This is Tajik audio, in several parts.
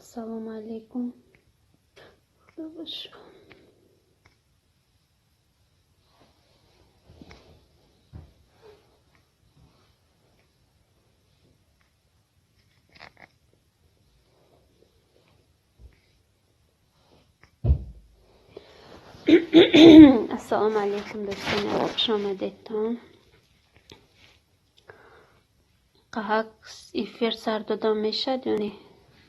السلام علیکم. خدا باشه. السلام علیکم دوستان، خوش آمدید. قهق افیر سر دادم میشد یعنی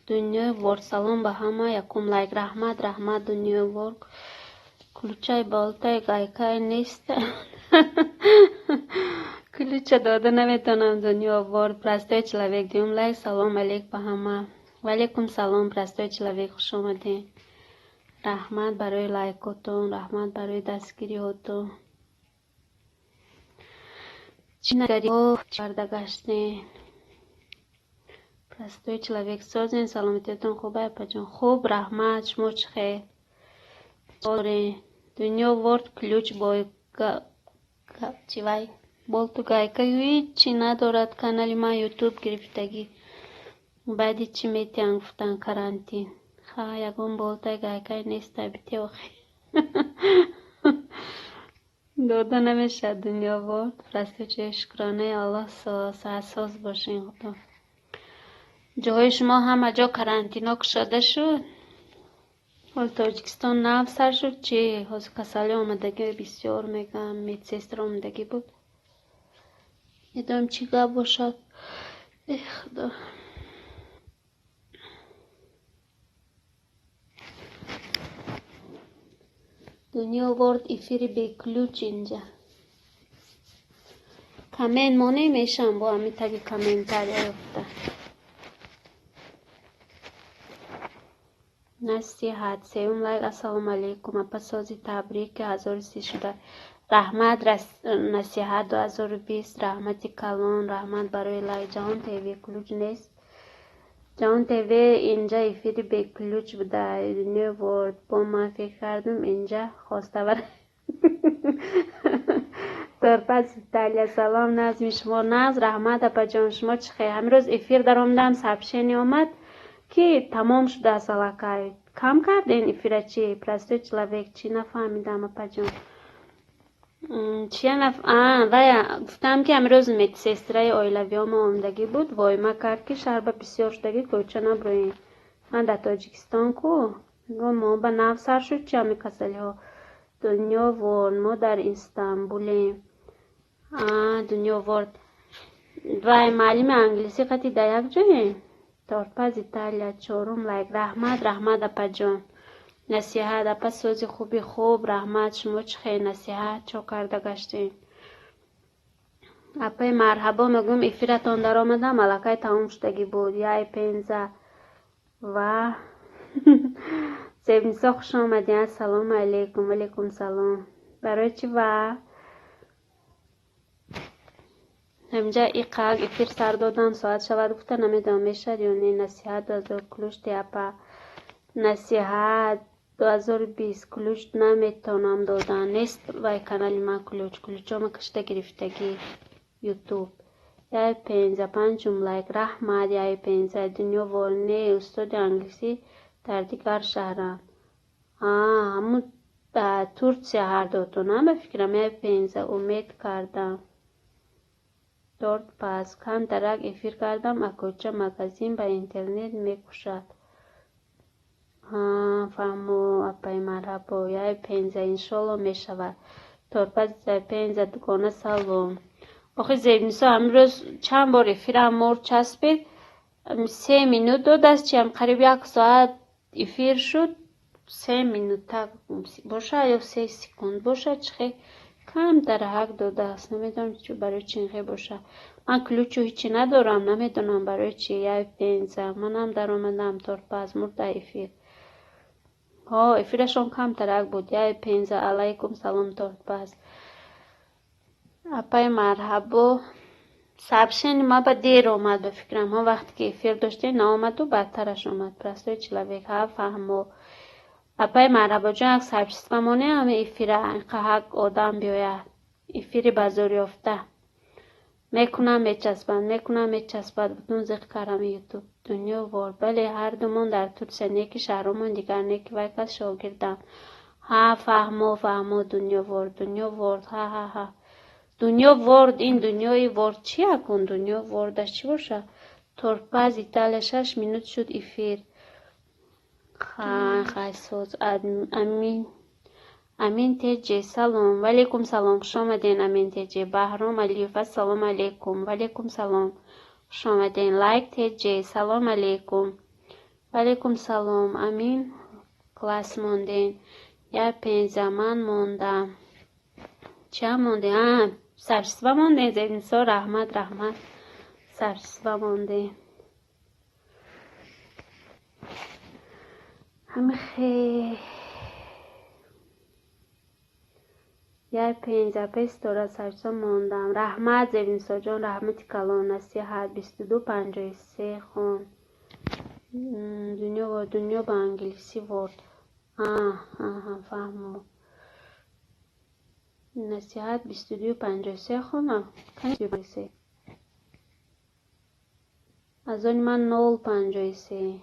دنیا ورد. سلام به همه. یکم لایک. رحمت دنیا ورد. کلوچای بالتای گایکای نیست. کلوچه داده نمیتونم دنیا ورد. پرستای چلویک دیم لایک. سلام علیک به همه. وعلیکم سلام پرستای چلویک، خوش آمدین. رحمت برای لایکاتون، رحمت برای دستگیری هاتون. چی نگری ها چرده گشتین. پرستای چلویک سازین. سلامتیتون خوبه پجان؟ خوب رحمت. شما چه خیر؟ دنیا ورد کلوچ با چی وای بولتو گایکا هیچی ندارد. کانال ما یوتیوب گرفتگی بعدی چی میتین گفتن کرانتین. یکم بولتای گایکای نیست بیتی آخی. داده نمیشه دنیا ورد. پرسته چه شکرانه الله ساز باشین. خدا جاهای شما همه جا کرانتینا شده شد. حال تاجیکستان نو سر شد چی؟ حاضر کسالی آمدگی بسیار میگم. میتسیستر آمدگی بود. یدام چی گپ باشد. ای خدا. دنیا ورد افیری به کلوچ اینجا. کمین ما نمیشم با همی تگی کمین تری افته. نصیحت سیوم لایک. السلام علیکم. اپا سازی تبریک 1030 شده. رحمت نصیحت 2020. رحمتی کلان. رحمت برای لایک. جهان تیوی کلوچ نیست. جهان تیوی اینجا افیری به کلوچ بوده. دنیا ورد با من فکر کردم اینجا خواسته بر ترپز ایتالیا. سلام نظمی شما. ناز رحمت اپا جان شما چه خیلی. امروز افیر در آمدم سبشنی آمد که تمام شده سلاکای. کم کردین افیره چی؟ پرستو چلویک چی نفهمیدم اپا جان. چی وای گفتم که امروز میت سیسترای آیلویام آمدگی بود. وای ما کرد که شربه بسیار شدگی کوچه نبروین. من در تاجیکستان کو ما به نو سر شد چی همی کسلی ها. دنیا ورد ما در استانبولیم. دنیا ورد وای معلم انگلیسی قطعی در یک جایی. تارپز ایتالیا چورم لایک. رحمت اپا جان. نصیحت اپا سوزی خوب. رحمت شما چه خیلی نصیحت چو کرده گشتین. اپای مرحبا میگم افیرتان در آمده ملکای تمام شدگی بود. یای پینزه و سیبنیسا خوش آمدین. سلام علیکم. علیکم سلام. برای چی و همجا ای قاق افیر سر دادم ساعت شود گفته نمیدونم میشد یا نه. نصیحت 2000 کلوشتی اپا. نصیحت 2020 کلوچ نمیتونم دادن نیست. وای کانال ما کلوچا ما کشته گرفتگی یوتیوب. یای 55 لایک. رحمت یای 15 دنیا ورنه استاد انگلیسی در دیگر شهران. همون ترکیه هر دوتونم بفکرم. یای 15 امید کردم دارد پس کم درک افیر کردم اکوچه مگزین به اینترنت میکشد. فهمو اپای مرحبا. یای 15 انشالله میشود. ترپز 15 دکانه سلام. آخه زیبنیسا امروز چند بار افیرم مورد چسبید. 3 مینوت داد است چیم قریب 1 ساعت افیر شد. 3 مینوت تک باشه یا 3 سکند باشه چخی کم در حق داده است. نمیدونم چی برای چینخه باشه. من کلوچو هیچی ندارم نمیدونم برای چی. یای 15 منم در آمدم ترپز مورد افیر. افیرشون کم ترک بود. یای 15 علیکم سلام ترپز. اپای مرحبا. سبشن ما با دیر آمد بفکرم. ها وقتی که افیر داشته نامد و بدترش آمد. پرستوی چلویک ها فهمو. اپای مرحبا جان اک سبشت مانه همه افیره قهق آدم بیاید. افیری بازار یافته. میکنم میچسبد بتون زیق کردم یوتیوب دنیا ورد. بله هر دومون در طول سنه که شهرمون دیگر نیکی و یک از شاگردم. ها فهمو دنیا ورد ها دنیا ورد. این دنیای ورد چی اکن؟ دنیا وردش چی باشه؟ ترپز ایتالیا 6 minut شد افیر. خیلی سوز امین تیجی سلام. وعلیکم سلام خوش آمدین. امین تیجی بهرام علیوف سلام علیکم. وعلیکم سلام خوش آمدین. لایک تیجی سلام علیکم. وعلیکم سلام. امین کلاس موندین یا 5 زمان موندم. چه مونده؟ سرسوا مونده. زیدنسا رحمت سرسوا مونده. همه خیلی یا 5 پیستورا سرسوا موندم. رحمت زیدنسا جان رحمتی کلان نصیحت 2253 خون. دنیا با انگلیسی ورد. فهمو. نصیحت 2253 خونم. کنی بیسی از آن من 053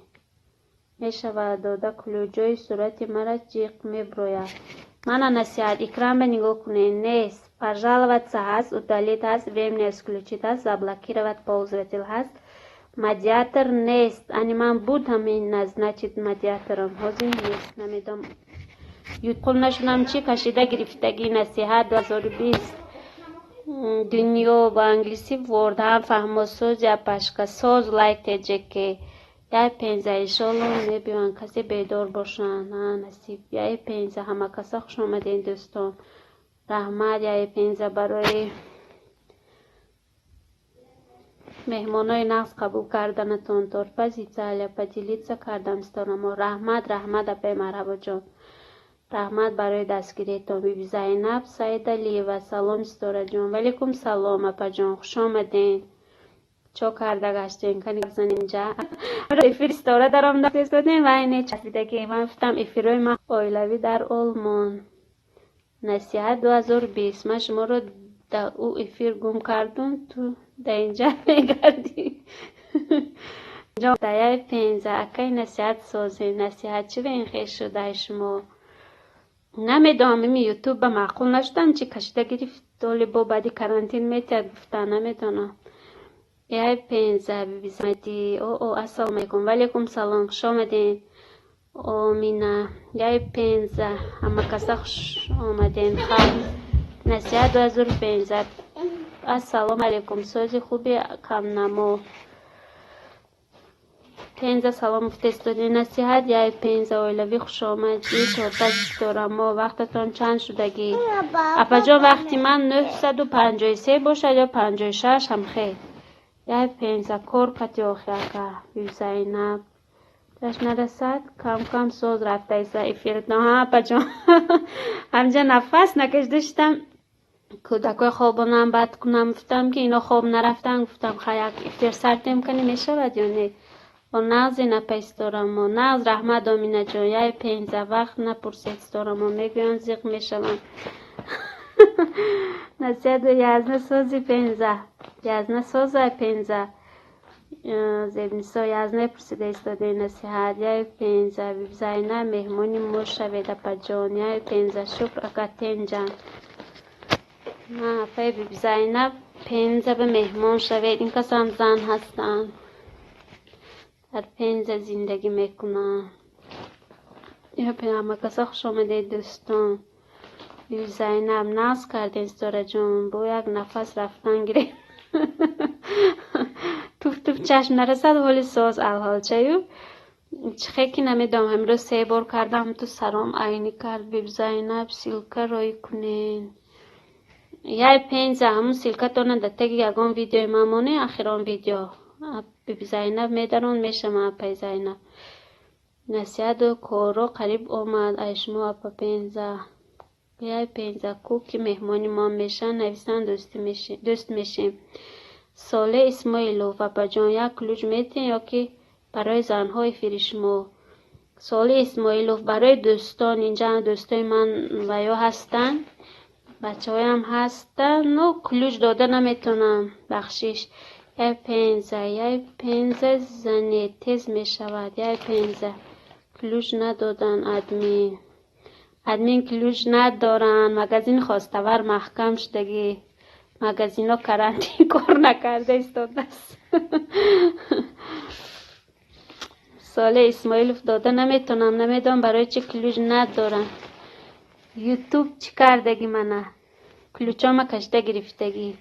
میشود داده کلوجای صورت مرا جیغ میبروید. من نصیحت اکرام به نگاه کنین نیست. пожаловаться هست удалить هست временно исключить هست заблокировать пользователь هست медиатор نیست. انی من بودم این назначить медиатором حاضر نیست. نمیدم یوتیوب نشونم چی کشیده گرفتگی نصیحت 2020 دنیا با انگلیسی ورد هم فهم سوز یا پشکا سوز لایک تیجه که یا 15 ایشالله میبیان کسی بیدار باشن. نصیب یا 15 همه کسا خوش آمدین دوستان. رحمت یا 15 برای مهمانای نقص قبول کردنتون. تورپز ایتالیا پدیلیتسا کردم ستانم. رحمت اپی مرحبا جان. رحمت برای دستگیریتون. بیبی زینب سعید علی و سلام ستاره جان. وعلیکم سلام اپا جان خوش آمدین. چو کرده گشتین کنی بزن اینجا افیر ستاره دارم دست دادین و اینه چسبیده که من گفتم افیروی من اویلوی در آلمان نصیحت 2020 من شما رو در او افیر گم کردم تو در اینجا میگردی جا دایه 15 اکی نصیحت سازی. نصیحت چی به این خیش شده شما؟ نمیدونم این یوتیوب به معقول نشدن چی کشیده گرفت دولی با بعدی کرانتین میتید گفتن نمیدونم. یا 15 بیبی زمدی السلام علیکم. وعلیکم سلام خوش آمدین. مینا یا 15 همه کسا خوش آمدین. خیلی نصیحت 2015 السلام علیکم. سوزی خوبی کم نمو 15 سلام فرستادی. نصیحت یا 15 اویلوی خوش آمدی. تورپز دارم ما وقتتون چند شدگی اپا جا وقتی من 953 باشه یا 56 هم خیلی یا 15 کور کتی آخیا که بیو زینب داشت نرسد کم سوز رفته ایسا افیرتنا. ها اپا جان همجا نفس نکش داشتم کودکای خوابانم بد کنم گفتم که اینا خواب نرفتن گفتم خیلی افیر سرتیم کنی میشود یا نه و نغزی نپیستارم و نغز رحمت آمینه جان یا 15 وقت نپرسید ستارم و میگوین زیق میشون نصیحت و یزنه سوزی 15 یزنه سوزه 15 زیبنیسا یزنه پرسیده ایستاده نصیحت یا 15 بیب زینه مهمونی مور شویده پا جان یا 15 شکر اکتین جان. پای بیب زینه 15 به مهمون شوید. این کس هم زن هستن در 15 زندگی میکنن. یا همه کسا خوش آمده دوستان. بیبی زینب ناز کردین ستاره جون با یک نفس رفتن گرفت توف چشم نرسد حالی ساز الحال چیو چه که نمیدام امروز 3 بار کردم تو سرام عینی کرد. بیبی زینب سیلکه رای کنین یا 15 همون سیلکه تونه دته که یکان ویدیو مامونه اخیران ویدیو بیبی زینب میدارون میشم پای زینب نصیحت و کارو قریب آمد ایشمو اپا 15 بیای 15 کوب که مهمانی ما میشن نویسن دوست میشیم. ساله اسماعیلوف اپا جان یک کلوج میتین یا که برای زنهای فریشمو. ساله اسماعیلوف برای دوستان اینجا دوستای من و یا هستن بچه هایم هستن و کلوچ داده نمیتونم بخشش. یه پنزه زنه تیز می شود. یه پنزه کلوچ ندادن ادمین کلوچ ندارن. مگزین خواستور محکم شدگی. مگزین ها کرانتین کار نکرده استاد است. سال اسماعیلوف داده نمیدونم برای چه کلوچ ندارن. یوتیوب چی کردگی منه؟ کلوچا ما کشته گرفتگی.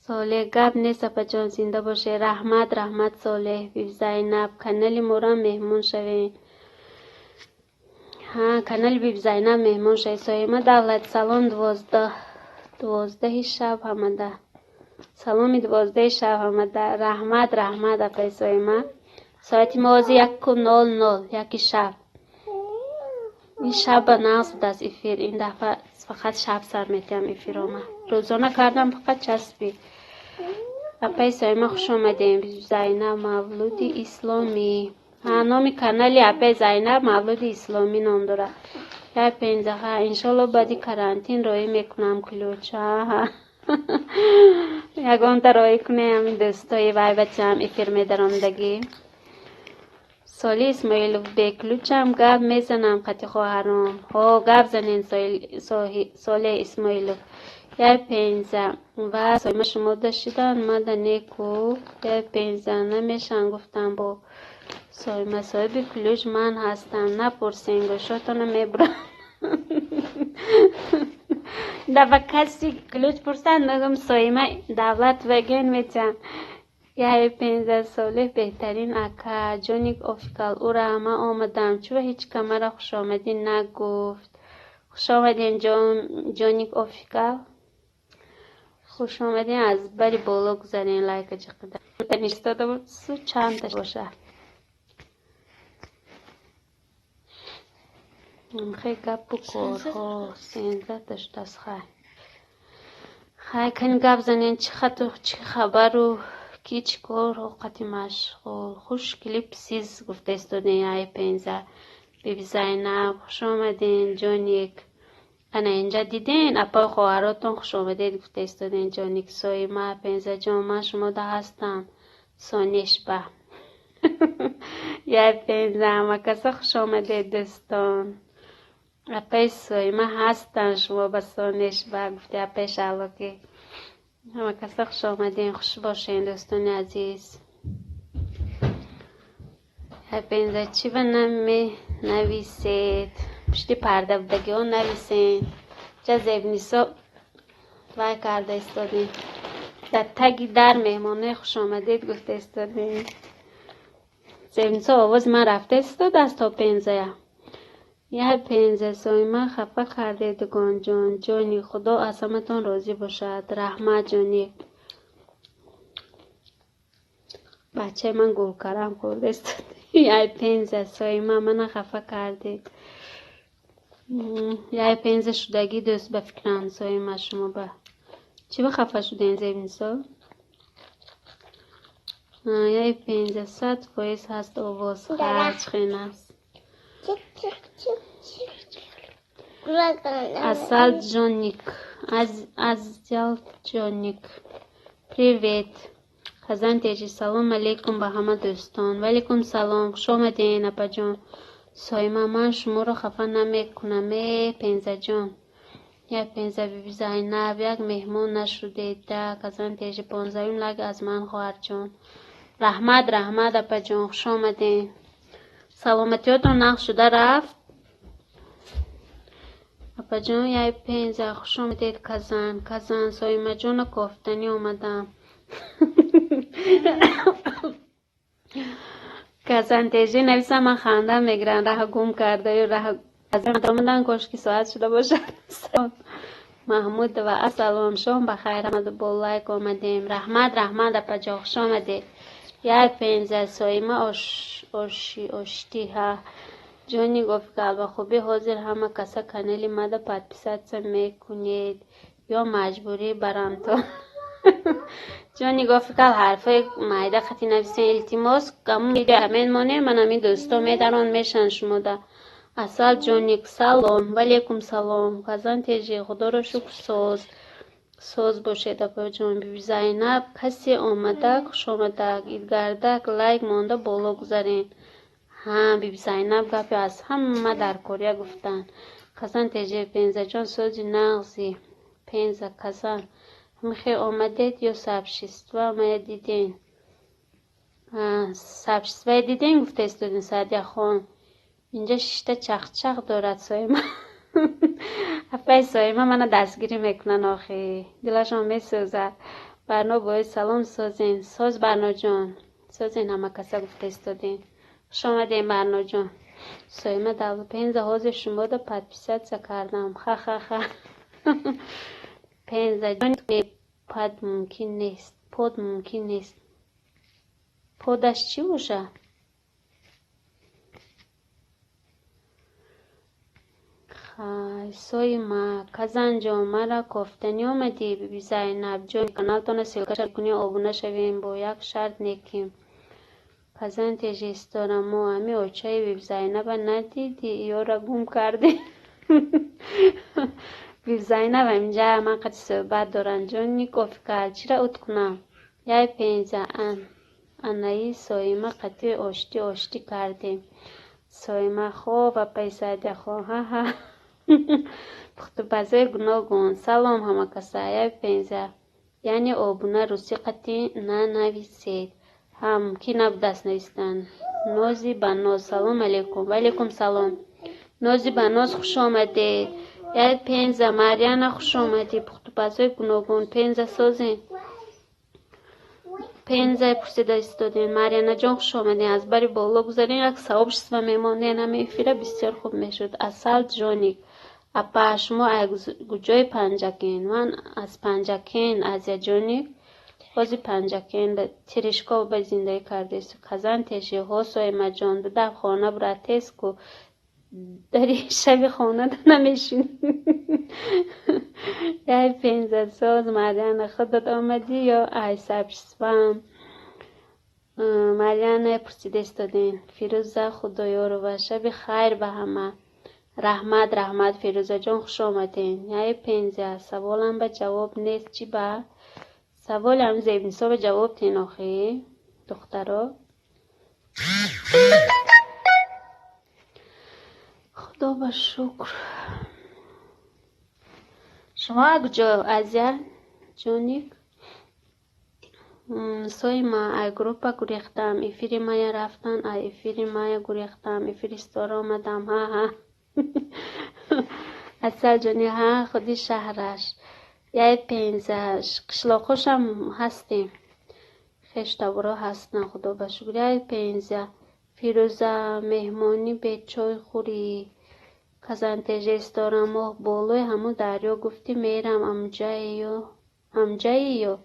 صالح گپ نیست اپا جان زنده باشه. رحمت صالح بی زینب کانال مورا مهمون شوین. ها کانال بی زینب مهمون شوین. سایما دولت سلام 12 شب آمده. سلامی 12 شب آمده. رحمت اپا سایما ساعت موازی 1:00 یکی شب. این شب نصب از افیر. این دفعه فقط شب سر میتیم افیر آمد. روزانه کردم فقط چسبی. اپای سایما خوش آمدیم. زینب مولودی اسلامی. نام کانالی اپای زینب مولودی اسلامی نام داره. یا 15 انشالله بعدی کرانتین رای میکنم کلوچا. یگان تا رای کنه همین دوستای وای بچه هم افیر میدارم دگی. سالی اسماعیلوف به کلوچم گپ میزنم قطع خواهرام. گپ زنین سالی اسماعیلوف. یه 15 و سایما شما داشتیدن ما نیکو. یه 15 نمیشن گفتم با سایما صاحب کلوچ من هستم. نپرسین گوشاتونو میبرم. دفعه کسی کلوچ پرسن نگم سایما دولت وگین میتن. یه 15 ساله بهترین اکا جونیک افیکال او را همه آمدم. چوه هیچ کمره خوش آمدین نگفت. خوش آمدین جونیک افیکال. خوش آمدین از بری بالا گذارین. لایک چقدر نشتاده بود سو چند تش باشه. خیلی گپ بکر 13 تش دست خیلی کنی گپ زنین چی خبر و کی چی کار و قطی مشغول. خوش کلیپ سیز گفته استودین. یه 15 بیبی زینب خوش آمدین. جونیک انا اینجا دیدین اپا خواهراتون خوش آمدید گفته استودین. جونیک سایما 15 جان من شما ده هستم سانیش به. یه 15 همه کسا خوش آمدید دوستان. اپای سایما هستن شما به سانیش به گفته اپای شلاکی. همه کسا خوش آمدین. خوش باشین دوستان عزیز. یه 15 چی به نویسید پشتی پرده بودگی ها نویسین. چه زیبنیسا وای کرده استادین. در تگی در مهمانه خوش آمدید گفته استادین. زیبنیسا آواز من رفته استاد از تا 15. یه 15 سایما خفه کرده دگان جانی خدا از همتون راضی باشد. رحمت جانی بچه من گل کردم خورده استاد. یه 15 سایما من خفه کردید. یه 15 شدگی دوست بفکرن سایما شما به چی به خفه شده این زیبنیسا؟ یه 15 صد فایز هست آواز خرج خیلی است. اصل جونیک ازجال جونیک پریویت خزان تیجی سلام علیکم به همه دوستان. ولیکم سلام خوش آمدین اپا جان. سایما من شما رو خفه نمیکنم. 15 جان یه 15 بیبی زینب یک مهمون نشده ده خزان تیجی 15 لگ از من خواهر جان. رحمت اپا جان خوش آمدین. سلامتیاتون نقش شده رفت اپا جان. یه 15 خوش آمدید کزن سایما جان کافتنی آمدم. کزن تیجی نویسم من خنده میگیرن ره گم کرده یا ره از من آمدن کاش که ساعت شده باشه. محمود و السلام شام بخیر آمد با لایک آمدیم. رحمت اپا جان خوش آمدید. یه 15 سایما آشتی ها جانی گفت که با خوبی حاضر همه کسا کانالی مده پادپیسات میکنید یا مجبوری برانتون. جانی گفت که حرفای مایده خطی نویسین التماس کمون دیگه همین مانه من همین دوستا میدارن میشن شما ده Асал ҷоник салом. Валейкум салом. Казан тежи худоро шукр соз бошед апаҷон. Биби Зайнаб касе омадак хушомадак идгардак лайк монда боло гузарен. Биби Зайнаб гапи аз ҳама дар кория гуфтан. Казан тежи пензаҷон сози нағзи пенза казан михе омадед ё сообщества моя диден. Сообщества диден гуфта истодин Саадия хон. اینجا شیشتا چخ دارد سایما. افای سایما منو دستگیری میکنن آخه دلشان میسوزد. برنا باید سلام سازین. ساز برنا جان سازین همه کسا گفته استادین. خوش آمدین برنا جان. سایما دو پنزه حاضر شما دا پدپیست کردم. خا پنزه جان پد ممکن نیست. پود ممکن نیست. پودش چی باشه؟ سویما کزن جان مرا کفتنی آمدی. بیبی زینب جان کانال تانو سیلکش کنی آبونه شویم با یک شرط نیکیم. کزن تیجی استارم و همی اوچای بیبی زینب ندیدی یا را گم کردی. بیبی زینب همینجا من قد صحبت دارن جان نی کافی کرد چی را اوت کنم یای پینزه انایی سویما قطعی آشتی کردیم. سویما خواه و پیسه دی خواه پخت بازای گناه گون سلام همه کسایی پینزه یعنی آبونه روسی قطعی نویسید هم کی نب دست نویستن. نوزی بناز سلام علیکم. وعلیکم سلام. نوزی بناز خوش آمده. یعنی پینزه مریانه خوش آمده. پخت بازای گناه گون پینزه سازین. پینزه پرسیده استادین. مریانه جان خوش آمدین. از بری بالا گذارین یک ثواب شما میماندین. همه افیره بسیار خوب میشد. اصل جانیک اپا شما از کجای پنجکین؟ من از پنجکین از یا جانیک بازی پنجکین به تیرشکا به زندگی کرده است. کزن تیجی ها سویما جان در خانه برا تیز کو داری شبی خانه دا نمیشین. یای پینزه ساز مریانه خودت آمدی یا ای سبشتوام. مریانه پرسیده استادین. فیروزه خدایا رو و شب خیر به همه. رحمت فیروزه جان خوش آمدین. یای پینزه سوالم به جواب نیست چی با؟ سوالم زیبین سا به جواب تین آخه دخترا. خدا با شکر. شما کجا ازیا جانیک؟ سویما ای گروپا گریختم. افیری مایا رفتن. افیری مایا گریختم. افیری ستاره آمدم. ها اصل جانی ها خودی شهرش. یای پینزش قشلاقوش هم هستیم. خشتابرا هستن خدا با شکر. یای پینزه فیروزه مهمانی به چای خوری. کزن تیجه استارم و بالوی همو دریا گفتی میرم امجایی یو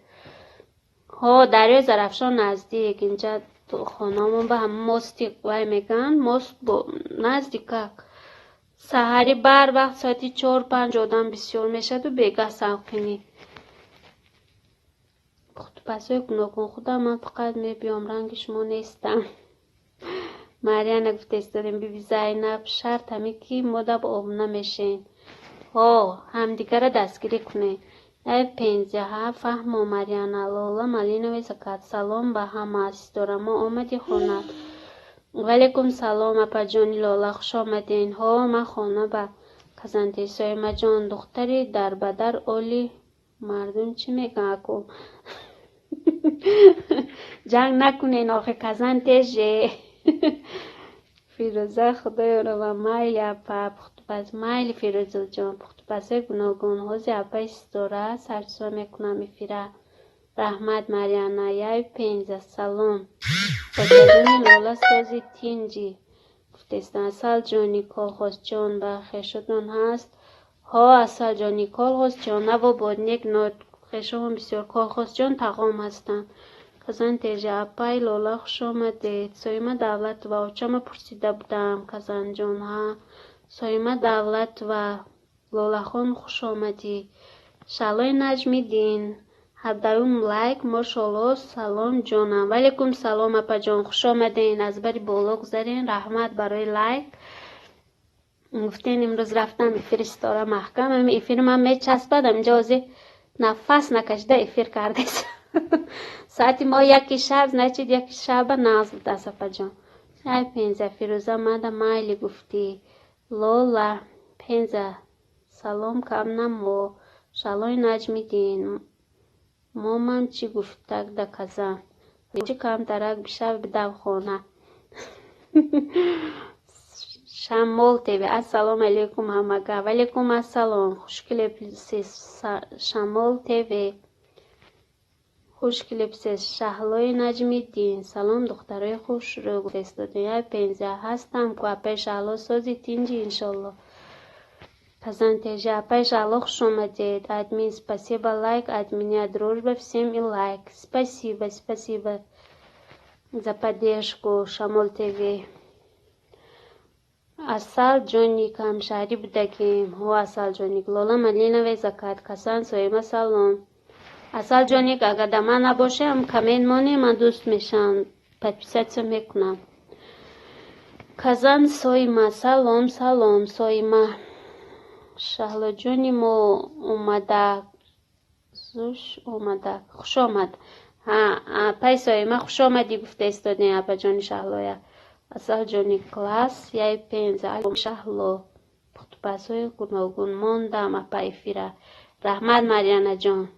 ها دریا زرفشان نزدیک اینجا تو خانامون به هم ماستی وای میگن ماست با نزدیکک سحری بر وقت ساعتی 4-5 آدم بسیار میشد و بیگه ساقینی خود پسوی گناکن خدا من فقط میبیام رنگ شما نیستم. مریانه گفته استادیم بیبی زینب شرط همی که مدب آبونه میشین هم دیگر دستگیری کنه. ای پینزه ها فهم و مریانه لالا ملی نویزکت سلام به همه از دارم آمدی خونه. وعلیکم سلام اپا جانی لالا خوش آمدین. من خانه با کزنتی سویما جان دختری در بدر اولی مردم چی میگن اکو جنگ نکنین آخه کزنتیشه. فیروزه خدای رو و مایل اپا پخت پس مایل فیروزه جان پخت پسه گناگون هوزی اپا استوره سرسو میکنم افیره. رحمت مریانه یای پینزه سلام بجدونی لالا سازی تینجی گفتستن اصل جانی کالخوز جان با خیشتون هست. اصل جانی کالخوز جان نبا بادنیک ناد خیشتون بسیار کالخوز جان تقام هستن. کزن تیجه اپای لالا خوش آمده. سویما دولت و اوچم پرسیده بودم کزن جان ها. سویما دولت و لالا خون خوش آمدی. شلای نجمی دین هدایون لایک ماشالله سلام جانم. وعلیکم سلام اپا جان خوش آمدین. از بری بالا گذارین. رحمت برای لایک. گفتین امروز رفتم افیر ستاره محکم هم افیر من میچسبدم جازه نفس نکشده افیر کرده ساعتی ما یکی شب نچید یکی شب نازل دست پجان ای پینزه فیروزه ماده مایلی گفتی لولا پینزه سلام کم نمو شالای نجمی دین مامم چی گفتک ده کزن چی کم درک بشه بدو خونه شمول تیوی السلام علیکم همگه ولیکم السلام خوشگل پلیسیز شمول تیوی خوشگل پلیسیز شهلای نجمی دین سلام دخترای خوش رو گفت دنیای پنزه هستم که اپای شهلا سازی تینجی انشالله کزن تیجی اپای شهلا خوش اومدید ادمین спасибо лайк админя дружба всем и лайк спасибо за поддержку шамол тв اصل جونی کم شهری بودکیم هو اصل جونی لولا ملینه و زکات کسان سویما سلام اصل جونی که اگر دما نباشه هم کمین مانی من دوست میشم подписаться میکنم کزان سویما سلام سویما شهلا جونی ما اومده زوش اومده خوش آمد پای سویما خوش آمدی گفته استادین اپا جونی شهلایه اصل جونی کلاس یای پنزه شهلو پختپاسوی گوناگون موندم اپا افیره رحمت مریانه جان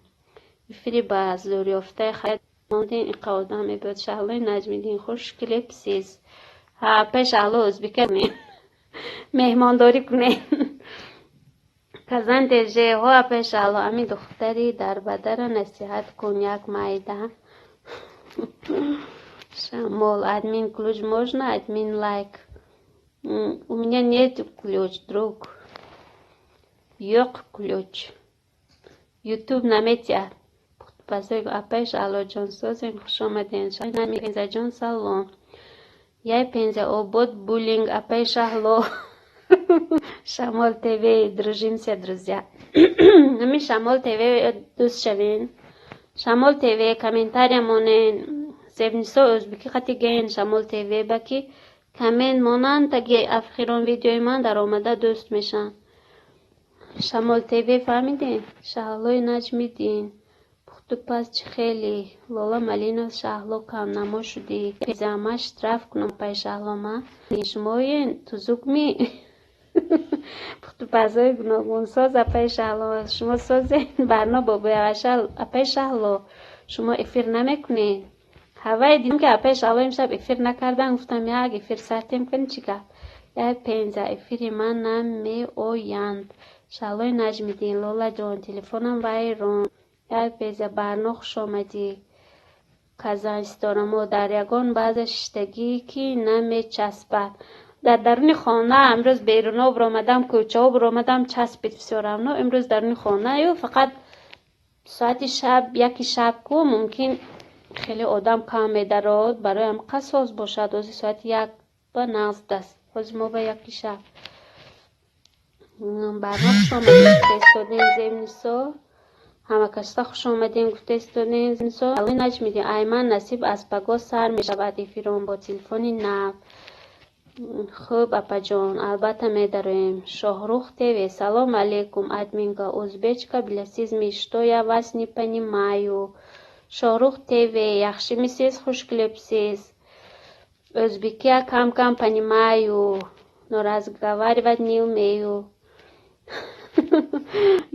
افیری با زوری افته خیلی موندین این قوضا میبود شهلوی نجمیدین خوش کلیپ سیز اپا شهلو ازبیکه کنین مهمانداری کنین کزن دیجه ها اپا شهلو امی دختری در بدر نصیحت کن یک مایده Шамол, админ ключ можно? Админ лайк. У меня нет ключ, друг. Yok ключ. YouTube наметя. Пазой апеш алло джон созен خوش آمدین. شاید پنزه جون سلام. یای پنزه обод буллинг апеш алло. Шамол ТВ, дружимся, друзья. Ми Шамол ТВ دوست شوین. Шамол ТВ комментариямонен سیونیسا ازبکی خطی گین شمال تیوی بکی کمین مانند تگه افخیران ویدیوی من در آمده دوست میشن شمال تیوی فهمیدین؟ شهلوی نجمی دین پختو پس چی خیلی لالا ملینو شهلو کم نما شدی پیزامش ترف کنم پای شهلو ما نشماین تو زوگمی پختو پسای گناگون ساز اپای شهلو شما سازین برنا بابای اپای شهلو شما افیر نمیکنین هوای دیدم که اپای شهلا امشب افیر نکردن گفتم یک افیر سرتیم کن چی کرد یک پنزه افیری من نمی اویند شهلای نجمیدین لولا جان تلفنم وایرون یک پنزه برنا خوش آمدی کزن استارمو در یگان بعض شتگی که نمی چسبد در درون خانه امروز بیرونا برامدم کوچه ها برامدم چسبید بسیارم امروز درون خانه یا فقط ساعت شب یکی شب کو ممکن خیلی آدم کم میدارد برای هم قصاص باشد از ساعت یک با ناز دست از ما با یکی شب برنامه خوش آمدین گفته استادین زمینیسا همه کستا خوش آمدین گفته استادین زمینیسا الان نجمیدین ایمن نصیب از پگاه سر میشود افیرون با تلفنی نو خوب اپا جان البته میداریم شاهروخ تیوی سلام علیکم ادمینگا узбечка білесізмі що я вас не понимаю شاهروخ تیوی یخشی میسیز خوشگلی پسیز ازبیکی کم понимаю но разговаривать не умею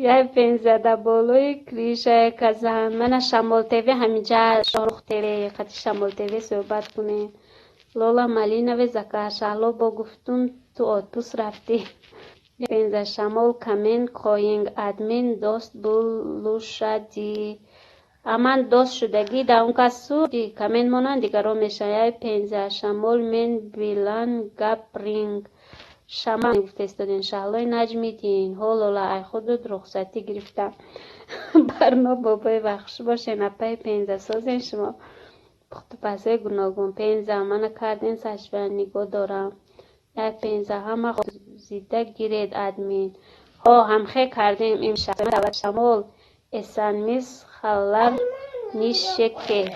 یای پنزه در بالای کریشه کزن من شمال تیوی همینجا شاهروخ تیوی خطی شمال تیوی صحبت کنیم لولا ملینه و زکر شهلا با گفتون تو اتوبوس رفتی پنزه شمال کمین کوینگ ادمین دوست بلوشدی امان دوست شدگی در اون کسو دی کمین مونن دیگرو میشه یای پنزه شمال من بیلان گپرینگ شمال گفته استادین شهلای نجمیدین لولا ای خود رخصتی گرفتم برنا بابای بخش باشه نپای پنزه سازین شما پخت پسای گناگون پنزه منو کردین سشوه نگاه دارم یک پنزه همه زیده گیرید ادمین هم خیلی کردیم این شهر شمال اسنمیز خلال نیشه که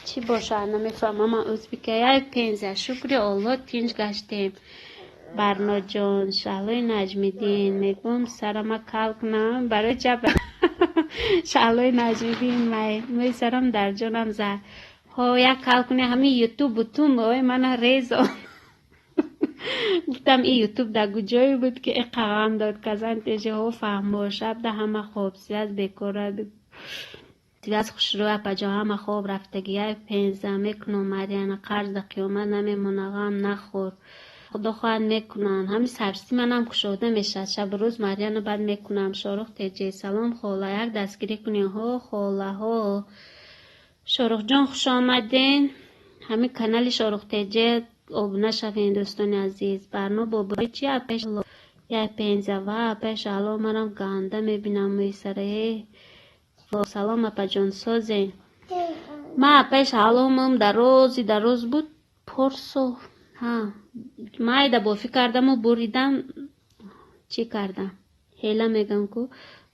چی باشه نمیفهمم من ازبیکه یک پنزه شکر الله تینج گشتیم برنا جان شهلای نجمیدین میگم سرم کل کنم برای چپ شهلای نجمیدین می سرم در جانم زد ها یک کل کنه همین یوتیوب بوتون های من ریزان گفتم این یوتیوب در کجایی بود که این قوام داد کزن تیجه ها فهم شب ده همه خواب سیاز بکاره سیاز خوش روی پجا همه خواب رفتگی های پینزه میکنم مریان قرض در قیامت نمیمونه غم نخور خدا خواهد میکنن همین سرسی منم کشوده میشد شب روز مریان بعد میکنم شارخ تیجه سلام خوله یک دستگیری کنی ها خوله ها شارخ جان خوش آمدین همین کانال شارخ تیجه ابونه شوین دوستان عزیز برنامه بابایی چی اپش یا پینزه و اپش الان منم گنده میبینم میسره سلام اپا جان سازین ما اپش الانم در روز بود پرسو ها ما دا بافی کردم و بریدم چی کردم هیلا میگم که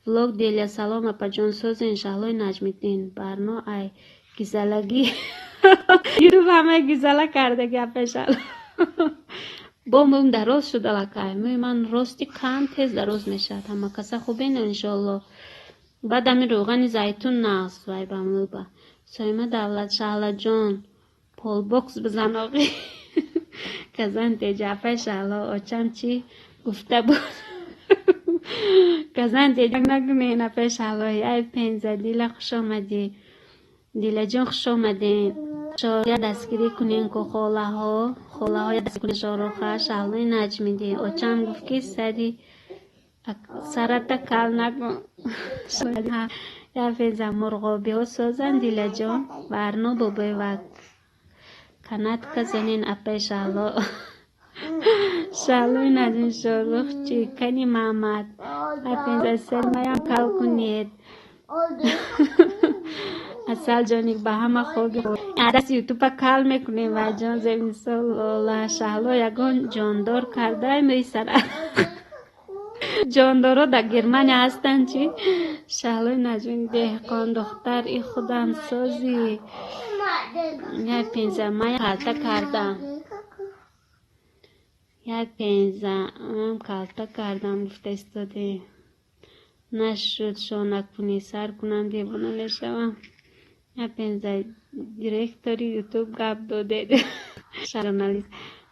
ولاگ دیلیا سلام اپا جان سازین شهلای نجمیدین برنامه ای گیزلگی یوتیوب همه گیزله کرده که اپشال بوم دراز شده لکه من راستی کم تیز دراز میشد همه کسا خوبین انشالله بعد همی روغن زیتون نقص وای باملو با سایمه دولت شهلا جان پول بوکس بزن آقی کزن تیجه اپشالا آچم چی گفته بود کزن تیجه نگونه این اپشالایی ای پینزه دیل خوش آمدی دیل جان خوش آمدین شاید دستگیری کنین که خوله ها یا دستگیری شاروخه شهلای نجمیدین آچم گفت که سرت کل نکن یا فیزم مرغابی ها سازن دیل جان برنا بابای وقت کنت کزنین اپای شهلای نجمید شاروخ چی کنی محمد اپینزه سلمایم کل کنید اصل جانی به همه خوگی عدس یوتیوب کال میکنیم و جان زمین سال شهلا یگان جاندار کرده میسره جاندارا در گرمانی هستن چی شهلا نجوین دهقان دختر ای خودم سازی یک پینزه ما کالتا کردم یک پینزه کالتا کردم گفته استاده نشد شانک کنی سر کنم دیوانه نشوم یا پینزه دیرکتوری یوتیوب گپ داده ژورنالیست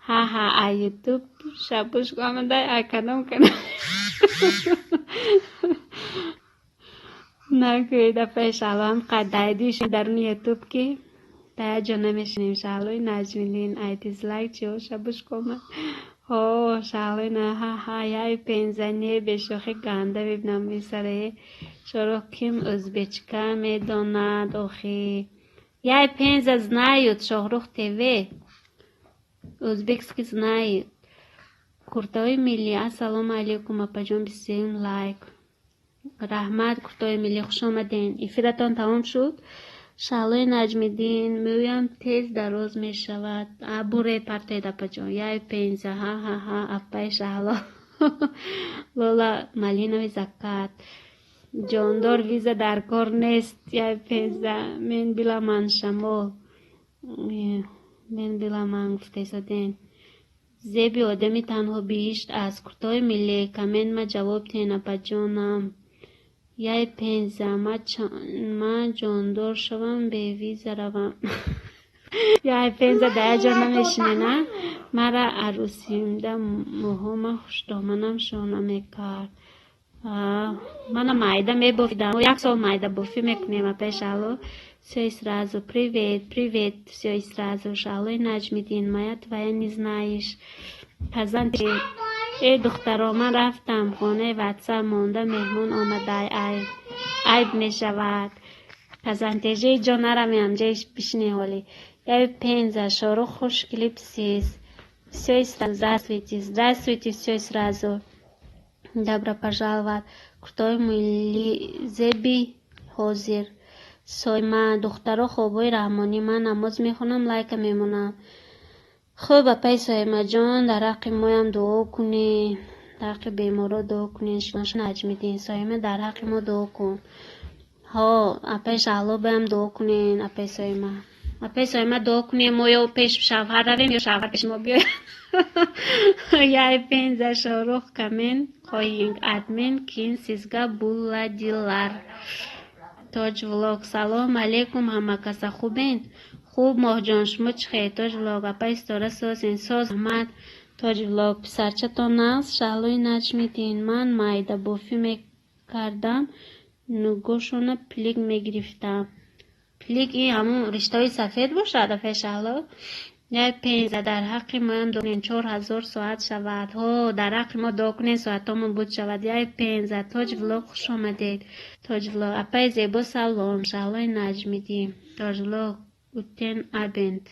ها ای یوتیوب شبوش گامنده ای کنم نکوی دفعه شلوان قدایدیش درون یوتیوب که تا جا نمیشنیم شهلای نجمیدین ای دیزلایک چیو شبوش گامن شهلای نه ها یای پینزنی به شوخی گنده ببینم میسره شروع کم ازبچکا میداند آخی یای پینز знают شاهرخ تیوی ازبکسکی знают کورتای ملی السلام علیکم اپا جان بسیون لایک رحمت کورتای ملی خوش آمدین افیرتان تمام شد شهلای نجمیدین مویم تیز دراز می شود بوره پرتاید اپا جان یای پینزه ها اپای شهلا لولا مالینوی زکات جاندار ویزا در کار نیست یا پینزه من بلا من شما من بلا من گفته سادین زیبی آدمی تنها بیشت از کورتای ملی کمین ما جواب تینا پا جانم یا پینزه ما جاندار شوم به ویزا روم یا پینزه ده جان نمیشنه نه مرا عروسیم ده مهم خوش دامنم شونه میکرد منم майда мебофидам як сол майда бофи мекунем апай шало все сразу привет все сразу шало нажмидин моя твоя не знаешь казанти духтаро ман рафтам хонаи ватса монда меҳмон омада айб мешавад казантежи ҷо нарамем ҷоиш бишни ҳоли я пенза шоро хуш клипсис все сразу здравствуйте все сразу добро пожаловать куртой милли зеби ҳозир сойма духтаро хобои раҳмонӣ ман намоз мехонам лайка мемонам хуб апай сойма ҷон дар ҳаққи моям дуо кунӣ дар ҳаққи беморо дуо кунӣ шумош наҷмидин сойма дар ҳаққи мо дуо кун ҳо апай шаҳло боям дуо кунин апай сойма اپای سایما دعا کنیم ما یا پیش شوهر رویم یا شوهر پیش ما بیاید. یا پنزه شاروخ کمن قایینگ ادمین کین سیزگا بولا دیلار. تاج ولاگ سلام علیکم همه کسا خوبین؟ خوب ماه جان شما چخیر؟ تاج ولاگ اپای ستاره سازین ساز احمد. تاج ولاگ پسرچتان است شهلوی نجمیدین من مایده بافی میکردم نگوشونه پلیگ میگرفتم. پلیگ این همون رشته سفید باشه دفعه شهلا. یا پینزه در حق ما هم دونین 4000 ساعت شود. ها در حق ما داکنین ساعت همون بود شود. یا پینزه تاج ولاگ خوش آمدید. تاج ولاگ اپای زیبا سلام شهلای نجمیدی. تاج ولاگ گوتن ابند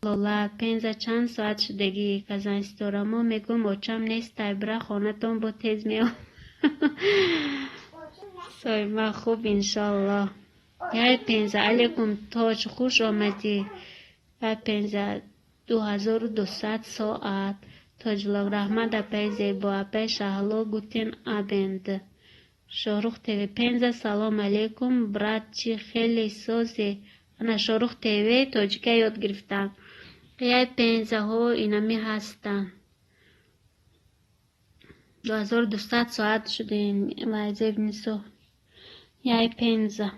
لالا پینزه چند ساعت شدگی کزن استورامو میگم اوچم نیست تایبره خانه تون با تیز میام. سایما خوب انشالله. یا پینزه علیکم تاج خوش آمدی. یا پینزه 2200 ساعت. تاج ولاگ رحمت اپای زیبا اپای شهلا گوتن ابند. شاروخ تیوی پینزه سلام علیکم برات چی خیلی سازی. انا شاروخ تیوی تاجیکه یاد گرفتم. یا پینزه ها اینمی هستن. 2200 ساعت شده این وعیزه نیسو. یا پینزه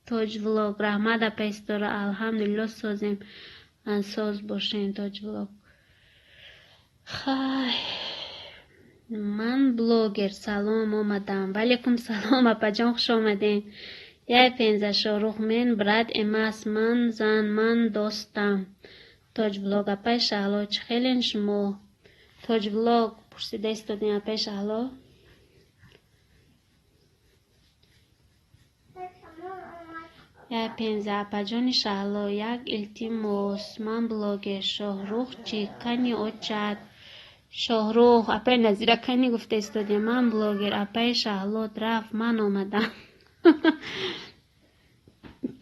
تاج ولاگ رحمت اپای ستاره الحمدلله سازیم ساز باشین تاج ولاگ. خای من بلوگر سلام آمدم. ولیکم سلام اپا جان خوش آمدین. یا پینزه شاروخ من برد اماس من زن من دوستم. تاج ولاگ اپای شهلا چه خیلین شما؟ تاج ولاگ پرسیده استادین اپای شهلا. یا پینزه اپا جان شهلا یک التیموس من بلوگر شاهروخ چی کنی اوچد. شاهروخ اپای نظیره کنی گفته استادین من بلوگر اپای شهلا درف من آمدم.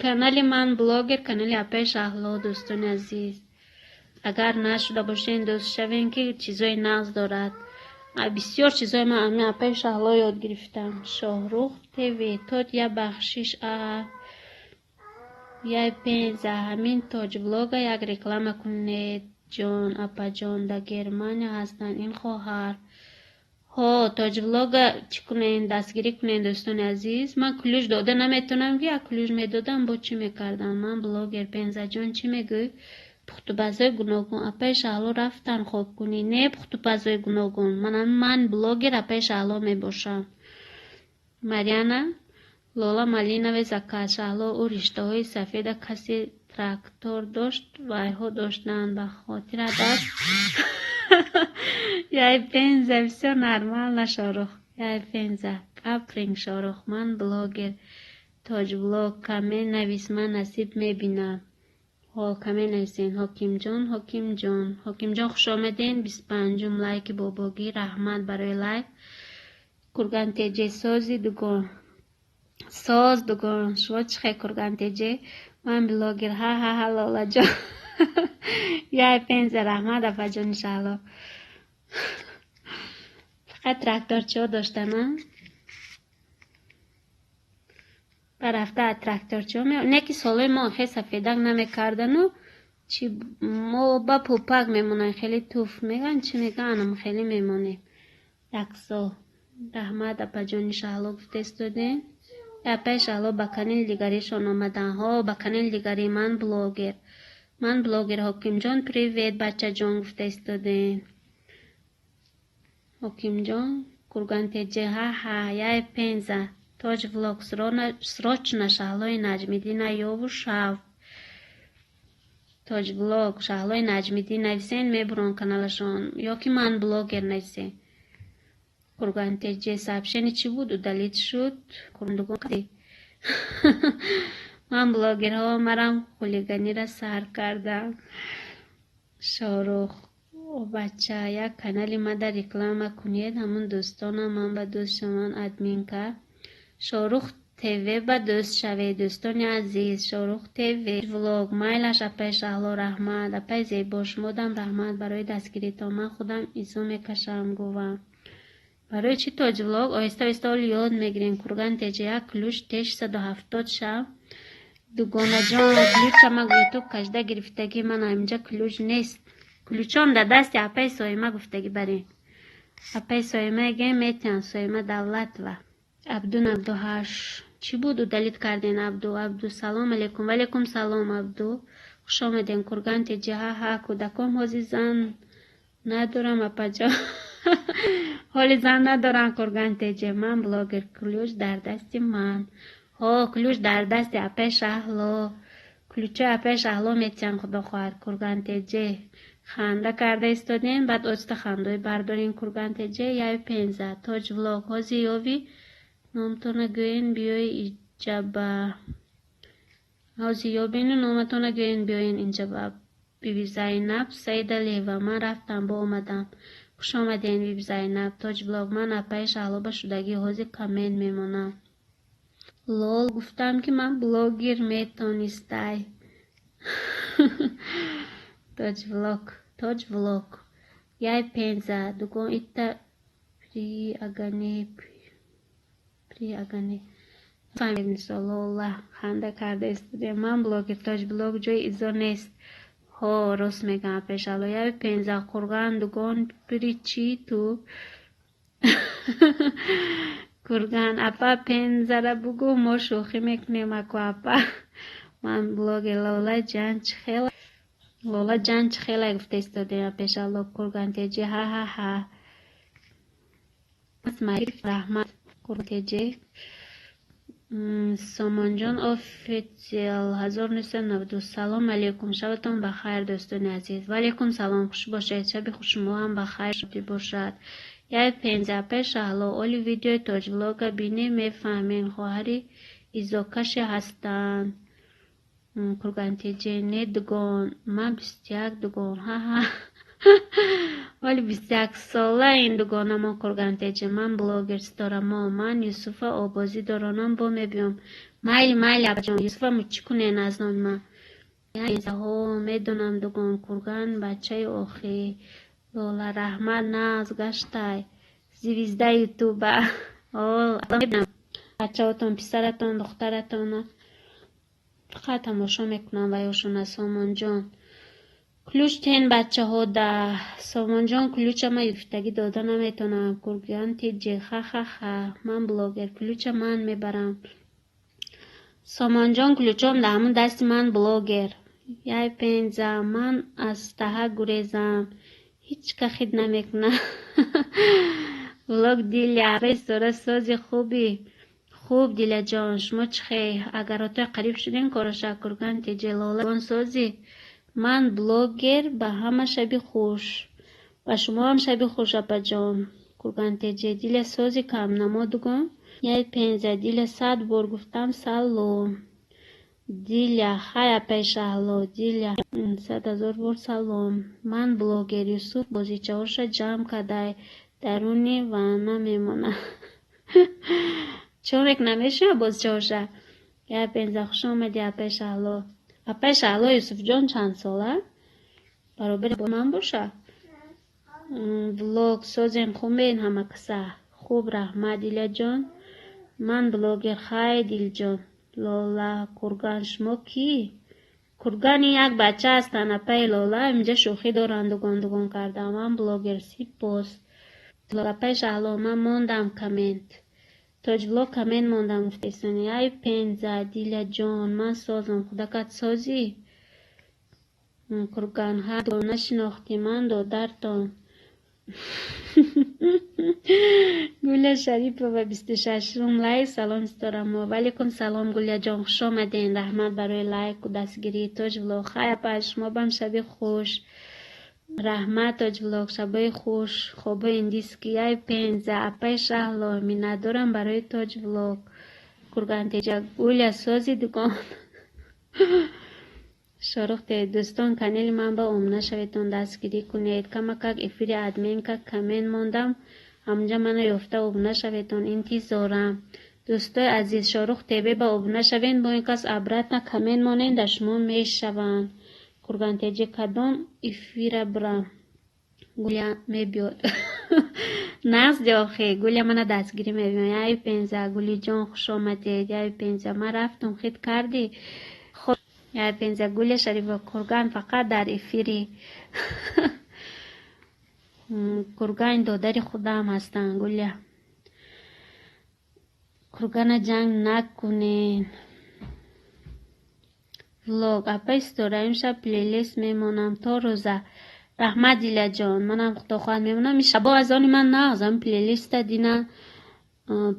کانال من بلاگر کانال اپای شهلا دوستان عزیز اگر نشده باشین دوست شوین که چیزای نقص دارد. بسیار چیزای من اپای شهلا یاد گرفتم. شاهروخ تیوی تاد یا بخشش یا پینزه همین تاج ولاگ یک رکلام کنید جان اپا جان در گرمانیا هستن این خواهر. ها تاج ولاگ چی کنین دستگیری کنین دوستان عزیز. من کلوش داده نمیتونم که یک کلوش میدادم با چی میکردم. من بلاگر پینزه جان چی میگوی؟ پختو بازای گناگون اپای شهلا رفتن خواب کنی. نه پختو بازای گناگون من بلاگر اپای شهلا میباشم. مریانا لالا مالینه و زکات شهلا او رشته های سفید کسی تراکتور داشت و ایها داشتن به خاطر دست. یا پینزه بسیار نرمال نشاروخ. یا پینزه افرین شاروخ من بلاگر تاج ولاگ کمی نویس من نصیب میبینم. ها کمی نویسین حکیم جان خوش آمدین. 25 لایک باباگی رحمت برای لایک. کرگان تیجه سازی دوگان ساز دوگان شما چخه کرگان تیجه من بلاگر ها لالا جان. یا پینزه رحمت اپا جان انشالله. فقط تراکتور چه داشتن ها؟ بر هفته تراکتور چه نه که سالای ما خیلی سفیدک نمیکردن و چی ما با پوپک میمونن خیلی توف میگن چی میگن خیلی میمونیم یک سال. رحمت اپا جان انشالله گفته استودین. اپا انشالله با کانال دیگریشون آمدن ها. با کانال دیگری من بلاگر حکیم جان پریویت بچه جان گفته استودین. حکیم جان کرگان تیجه ها یا پینزه تاج ولاگ سراچ شهلای نجمیدی یاو شو. تاج ولاگ شهلای نجمیدی نویسین میبرون کانالشون یا که من بلاگر نویسین. کرگان تیجه سابشنی چی بود و دلیت شد کرندگون کدی. من بلاگر ها مرم خولیگانی را سر کردم. شاروخ و بچه یک کانالی ما در رکلام کنید همون دوستانم من با دوست شما ادمین که شاروخ تیوی با دوست شوید دوستان عزیز. شاروخ تیوی ولاگ مایلش اپای شهلا رحمت اپای زیبا شمودم رحمت برای دستگیری تا من خودم ایزو میکشم گوام. برای چی تاج ولاگ آیسته آیسته یاد میگیرین. کرگان تیجه یک کلوش 870 شب دوگانه جان کلوچ ما یوتیوب کشده گرفتگی من اینجا کلوچ نیست. کلوچام در دست اپای سایمه گفتگی برین. اپای سایمه گه میتین سایمه دولت و عبدو هاش چی بود و دلیت کردین عبدو سلام علیکم. وعلیکم سلام عبدو، خوش آمدین. کرگان تیجی ها کودکام حوزی زن ندارم اپا جا حالی زن ندارم کرگان تیجی. من بلاگر کلوچ در دست من. کلوچ در دست اپای شهلا. کلوچه اپای شهلا میتین خدا خواهد کرگان تیجی. خنده کرده استادین بعد اجت خندوی بردارین کرگان تیجی. یای پینزه تاج ولاگ هازی یاوی نامتونه گوین بیای اینجا هازی یابین نامتونه گوین بیاین اینجا بیبی زینب سید لیوا. من رفتم با اومدم. خوش آمدین بیبی زینب. تاج ولاگ من اپای شهلا با شدگی هازی کامنت میمونم. لول گفتم که من بلاگر میتونستای. تاج ولاگ یای پینزه دوگون ایتا پری اگانی فهمید نیست. الله خنده کرده استودی. من بلاگر تاج ولاگ جای ایزا نیست. راست میگم پیش الو یای پینزه کرگان دوگون پری چی تو کرگان اپا پینزه را بگو ما شوخی میکنیم اکو اپا. من بلاگر لالا جان چه خیلی گفته استودی پیش الو کرگان تیجی ها اسماعیل رحمت کرگان تیجی. سامان جان آفیتیل 1992. سلام علیکم، شبتون بخیر دوستان عزیز. وعلیکم سلام، خوش باشید. شب خوش ما هم بخیر شبی باشد. یای پینزه پیش حالا اولی ویدیو تاج ولاگ بینی میفهمین خواهری ایزاکش هستن. کرگان تیجی نه دوگان من 21 دوگان ولی 21 ساله این دوگانه ما کرگان تیجی. من بلاگر دارم. من یوسف آبازی دارانم با میبیم. مایل ابجان یوسف مچی کنین از نام من یعنی ها میدونم دوگان کرگان بچه اوخی لالا رحمت ناز گشتای زیویزده یوتیوبه. میبینم بچه هاتون پسرتون دخترتون فقط تماشا میکنم و یاشون. سامان جان کلوچ تین بچه ها ده. سامان جان کلوچ ما یفتگی داده نمیتونم. کرگان تیجی من بلاگر کلوچ من میبرم. سامان جان کلوچم ده همون دست من بلاگر. یای پینزه من از ته گریزم هیچ که خید نمیکنه. بلاگ دیل عبیس داره سازی خوب دیل جان شما چخی اگر تو قریب شدین کارشا کرگان تیجی لالا سازی. من بلاگر به همه شبی خوش و شما هم شبی خوش اپا جان. کرگان تیجی دیل سازی کم نمادگم. یای پینزه دیل 100 بار گفتم سلام. دیل خیلی پیش احلا دیل 100,000 بار سلام. من بلاگر یوسف بازی چهارش جمع کدای درونی و نمیمونه. چون یک نمیشه باز چهارش. یای پینزه خوش آمدی اپیش احلا. اپیش احلا یوسف جان چند ساله؟ برابر با من باشه. بلاگ سازیم خوب بین همه کسه خوب رحمت دیل جان. من بلاگر خیلی دیل جان. لالا کرگان شما کی؟ کرگانی یک بچه هستن اپای لالا اینجا شوخی دارن دوگان کردم. من بلاگر سپاس. لالا پیش احلا من موندم کامنت. تاج ولاگ کامنت موندم گفتیسونی. ای پینزه دیل جان من سازم خداکت سازی. کرگان ها دو نشناختی من دادرتان. گوله شریف و 26 روم لایک سلام ستارم. وعلیکم سلام گوله جان خوش آمدین. رحمت برای لایک و دستگیری. تاج ولاگ خیلی پاش ما بم شبی خوش. رحمت تاج ولاگ شبای خوش. خوبه این دیسکی. یای پینزه اپای شهلا می ندارم برای تاج ولاگ. کرگان تیجی گوله سازی دوگان. شارخت دوستان کانال من با امنا شویتون دستگیری کنید. کمکک افیر ادمین که کامنت موندم همجا منو یافته امنا شویتون انتظارم. دوستای عزیز شارخ تیبی با امنا شوین با این کس عبرت نه کامنت مونین دشمون میشون. کرگان تیجی کدام افیر برم گولیا میبیاد. ناز دیاخی گولیا منو دستگیری میبینم. یای پینزه گولی جان خوش آمدید. یای پینزه من رفتم خید کردی خود یا پنزه گل شریف و کرگان فقط در افیری کرگان دادر خودم هستن. گله کرگان جنگ نکنین. ولاگ اپا استوره امشب پلیلیست میمونم تا روزه. رحمت دیلا جان منم خدا خواهد میمونم. این شبا از آنی من نغزم پلیلیست دینا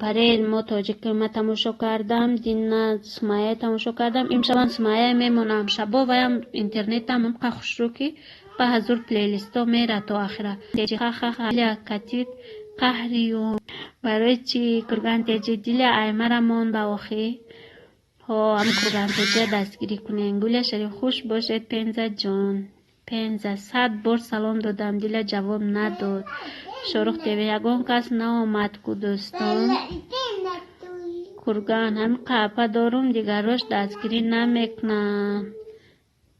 پرید ما تاجیک ما تماشا کردم دینا سمایه تماشا کردم. امشب من سمایه میمونم شبا ویم اینترنت هم که خوش رو که به حضور پلیلیست ها میره تا آخره. تیجی خیلی کتید قهریون برای چی کرگان تیجی دیل ایمرمون با آخی ها هم کرگان تیجی دستگیری کنین. گوله شریف خوش باشد پنزه جان. پنزه 100 بار سلام دادم دیل جواب نداد. شروع تیوی یگان کس نامد کو دوستان. کرگان هم قهپه دارم دیگراش دستگیری نمیکنم.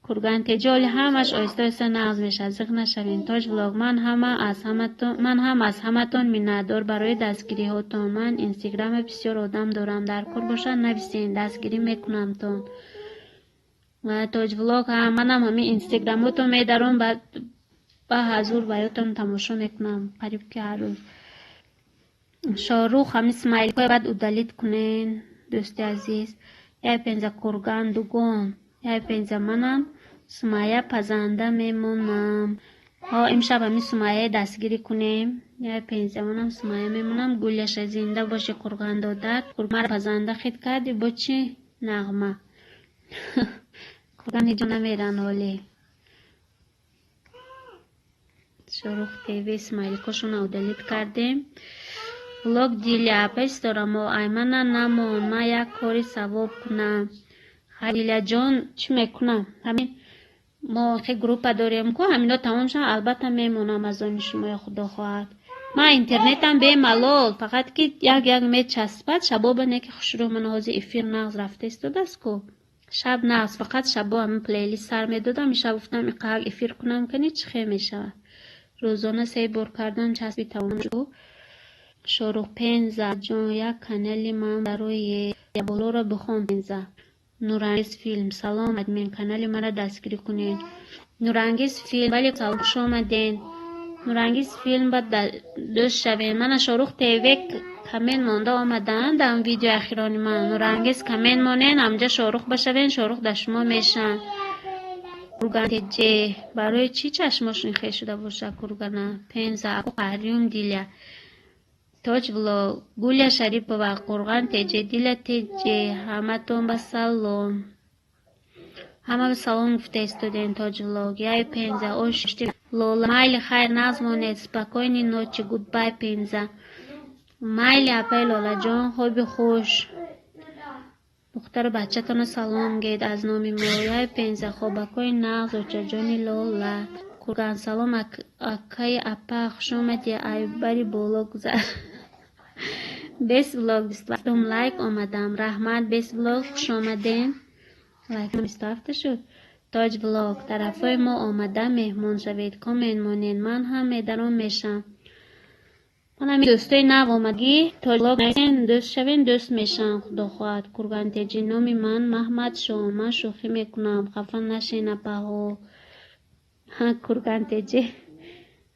کرگان تیجالی همش آیسته آیسته نغز میشه. زخ نشوین تاج ولاگ من هم از همتون میندار برای دستگیری هاتون. من اینستاگرام بسیار آدم دارم در کار باشن نویسین دستگیری میکنم تون. و تاج ولاگ هم منم همین اینستاگرام هاتون میدارم بعد با حضور برایتون تماشا میکنم قریب که هر روز. شاروخ همین اسماعیل که بعد ادالیت کنین دوستی عزیز. یا پنزه کرگان دوگون یا پنزه منم سمایه پزنده میمونم. امشب همین سمایه دستگیری کنیم. یا پنزه منم سمایه میمونم. گولیش زنده باشه کرگان دادر. کرگان پزنده خید کردی با چی نغمه کرگان اینجا نمیرن حالی. شروخ تیوی اسماعیل کشون اودلیت کردیم. ولاگ دیلی اپیس دارم و ایمانه نمون من یک کاری ثواب کنم. خلیل جان چی میکنم همین ما خیلی گروپ داریم که همینا تمام شد البته میمونم از آن شما خدا خواهد. من اینترنتم به ملال فقط که یک میچسبد شبا بنه که خوش رو من حاضر افیر نغز رفته استاده است که شب نغز فقط شبا همین پلیلیست سر میدادم. شب گفتم این افیر کنم که نیچ خیلی میشه. روزانه 3 بار کردم چسبی تمام شد. شروع پنزه جان یک کانالی من برای بالا را بخوام پنزه. نورانگیز فیلم سلام ادمین کانالی مرا دستگیری کنین. نورانگیز فیلم ولی سلام خوش آمدین. نورانگیز فیلم باید دوست شوین. من شاروخ تیوی کمین مانده آمدن در ویدیو اخیرانی من. نورانگیز کمین مانین همجا شاروخ بشوین شاروخ در شما میشن. کرگان تیجی برای چی چشماشون خیلی شده باشه کرگانه پنزه اکو قهریون دیله. تاج ولاگ گوله شریف و کرگان تیجی دیله تیجی همه تون به سلام. همه به سلام گفته استودین تاج ولاگ. یای پنزه اوشتی لولا مایلی خیر نازمانید سپاکوینی نوچی گود بای پنزه. مایلی اپای لولا جان خوبی خوش. دختر بچه تانو سلام گید از نامی مویای پنزه خوبکوی نغز و چجانی لولا. کرگان سلام اکای اپا خوش آمدی ای بری بالا گذر. بیس ولاگ 27 لایک آمدم. رحمت بیس ولاگ خوش آمدین. لایک هم 27 شد. تاج ولاگ طرفای ما آمده مهمون شوید کامن مانین من هم میدرم میشم. من همین دوستای نو آمدگی تاج ولاگ نویسین دوست شوین دوست میشن خدا خواهد. کرگان تیجی نامی من محمد شما من شوخی میکنم خفن نشین اپا ها. کرگان تیجی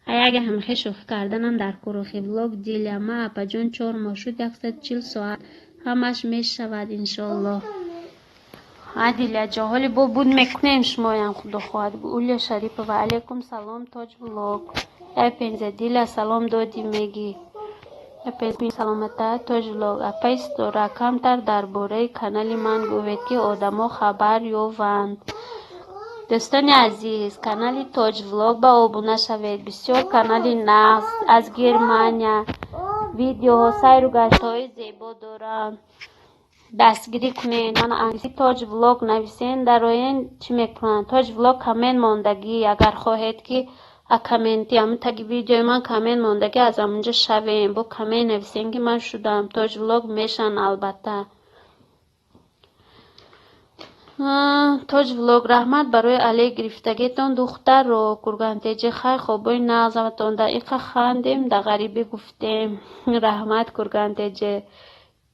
اگه همخی شوخی کردنم در کروخی ولاگ دیلی ما اپا جون 4 ماه شد 140 ساعت همش میشود انشالله. دیلی جاهالی با بود میکنیم شمایم خدا خواهد. گوله شریف و علیکم سلام تاج ولاگ. ای پنزه دیل سلام دادی میگی. ای پنزه سلامته تاج ولاگ اپیست داره کمتر درباره کانال من گوید که آدما خبر یابند. دوستان عزیز کانال تاج ولاگ با آبونه شوید. بسیار کانال نغز از گرمانیا ویدیوها سیر و گشت های زیبا دارم دستگیری کنین. من انگلیسی تاج ولاگ نویسین در این چی میکنن تاج ولاگ کامنت ماندگی اگر خواهید که کامنتی هم تگی ویدیو من کامنت ماندگی از همونجا شوین با کامنت نویسین که من شدم تاج ولاگ میشن البته. تاج ولاگ رحمت برای علی گرفتگیتون دختر رو کرگان تیجی خیلی خوبای نغزمتون دقیقا خواندیم در غریبی گفتیم. رحمت کرگان تیجی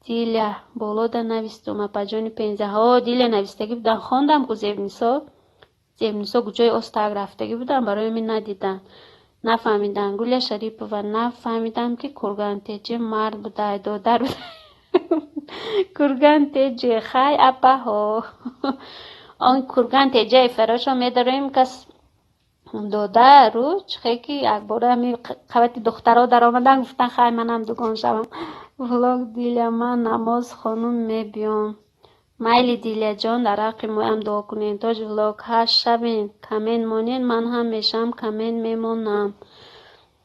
دیله بالا در نویستم اپا جانی 15 ها دیله نویستگی بودن خواندم که زیبنیسا کجای استاگ رفتگی بودن برای من ندیدن نفهمیدن گوله شریف و نفهمیدم که کرگان تیجه مرد بوده دادر بوده کرگان تیجه خای اپا ها آن کرگان تیجه فراشا میداریم کس داده رو چخه که یک باره همی قوتی دخترها در آمدن گفتن خواهی منم دوگان شوم ولاغ دیله من نماز خانم میبیام مایلی دیله جان در حق ما هم دعا کنین تاج ولاغ هشت شبین کمین مانین من هم میشم کمین میمونم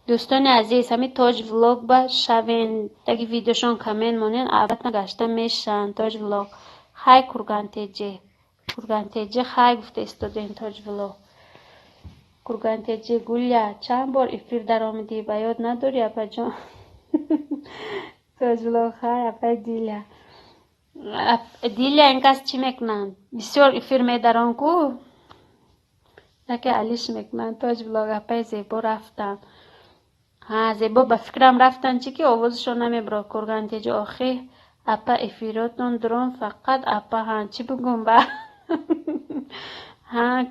دوستان عزیز همی تاج ولاغ با شوین اگه ویدیوشان کمین مانین البته نگشته میشن تاج ولاغ خای کرگان تیجه خای گفته استودین تاج ولاغ کرگان تیجه گوله چند بار افیر در آمدی با یاد نداری اپا جان تاج ولاغ خای اپا دیله دیله این کس چی میکنن بسیار افیر میدارن کو یکی علیش میکنن تاج ولاغ اپا زیبا رفتن زیبا به فکرم رفتن چی که آوازشون نمیبرا کرگان تیجه آخی اپا افیراتون درون فقط اپا چی بگم با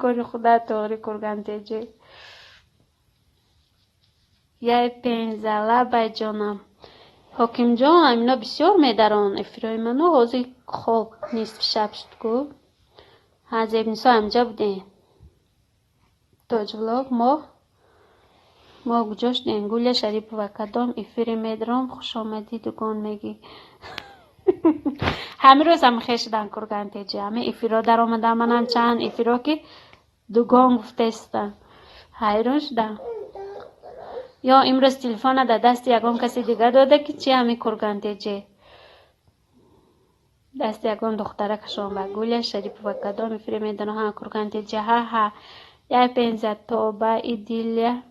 کاری خدا تاری کرگان تیجه یه 15 بای جانم حاکم جان اینا بسیار میدارن افرای منو حاضی خواب نیست شب شد کو زیبنیسا همجا بودین تاج ولاغ ما گجاش دین گوله شریف و کدام افری میدارم خوش آمدی دوگان میگی همه روز هم خیش دن کرگان تیجه همه افرا در آمده منم چند افرا که دوگان گفته استن حیران شدم یا امروز تلفن در دست یگان کسی دیگه داده که چی همه کرگان تیجه دست یگان دختره کشان با گوله شریف و کدام افری میدانه کرگان تیجه یا 15 تا با ای دیله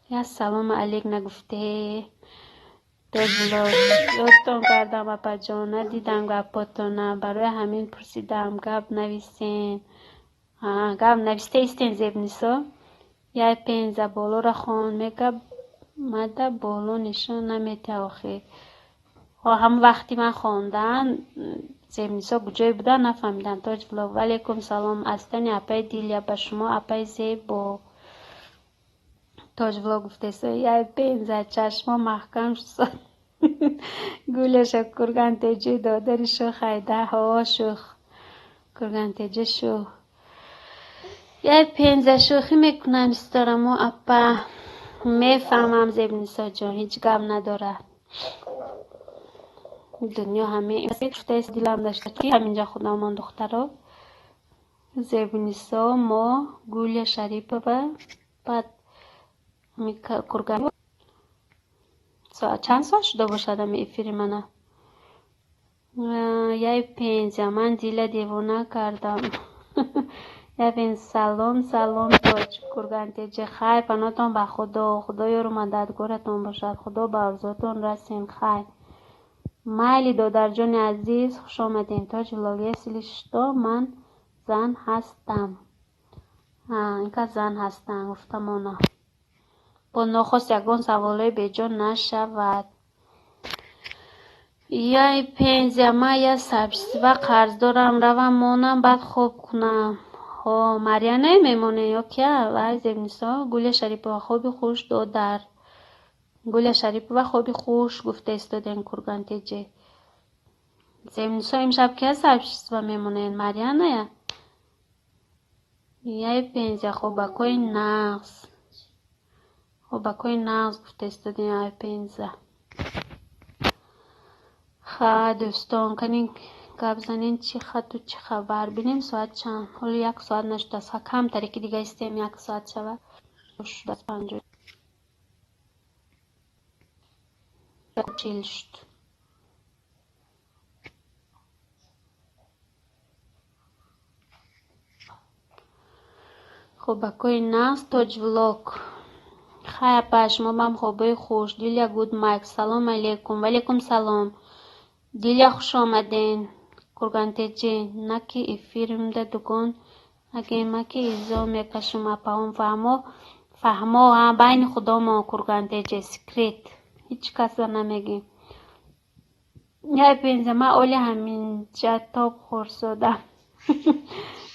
یا سلام علیک نگفته تاج ولاغ یادتون کردم اپا جان ندیدم گپاتونه برای همین پرسیدم گپ نویسین گپ نویسته ایستین زیبنیسا یا 15 بالا را خوان میگه مده بالا نشان نمیته آخه هم وقتی من خواندن زیبنیسا کجای بودن نفهمیدن تاج ولاغ ولیکم سلام استنی اپای دیلیا به شما اپای زیبا تاج ولاغ گفته سو یا 15 چشما محکم شد گولش کرگان تیجه دادری شو خیده هوا شوخ کرگان تیجه شو یا 15 شوخی میکنن استارم و اپا میفهمم زیبنیسا جان هیچ گم نداره دنیا همه گفته دیلم داشته که همینجا خودمان دخترها زیبنیسا ما گول شریف و بعد کرگان چند سال شده باشد همی افیری منه یه 15 من دیل دیوانه کردم یه 15 سلام تاج کرگان تیجه خیر پناتون به خدا یارو مددگارتون باشد خدا به عرضاتون رسین خیر مایلی دادر جان عزیز خوش آمدین تاج ولاغ سلیشتا من زن هستم اینکه زن هستم گفتم اونا با نخواست یکان سوالای بیجان نشود یا 15 ما یا سبزی و قرض دارم روم مانم بعد خوب کنم مریانه میمونه یا که وای زیبنیسا گوله شریف و خوبی خوش دادر گوله شریف و خوبی خوش گفته استادن کرگان تیجه زیبنیسا امشب که سبزی و میمونه مریانه یا 15 خوبکوی نغز خوبکوی نغز گفته استادن یا 15 دوستان کنین گپ زنین چی خط و چی خبر بینیم ساعت چند حالا 1 ساعت نشده است کم تریکی دیگه استیم 1 ساعت شود شده است 50 شد خوبکوی نغز تاج ولاغ خیر پش ما بم خوبه خوش دیلیا گود مایک سلام علیکم ولیکم سلام دیلیا خوش آمدین کرگان تیجه نکی افیرم ده دوگان اگه ما که ایزا میکشم اپا هم فهمو بین خدا ما کرگان تیجه سکریت هیچ کس نمیگی یا بنزما اولی همین جتاب خورسوده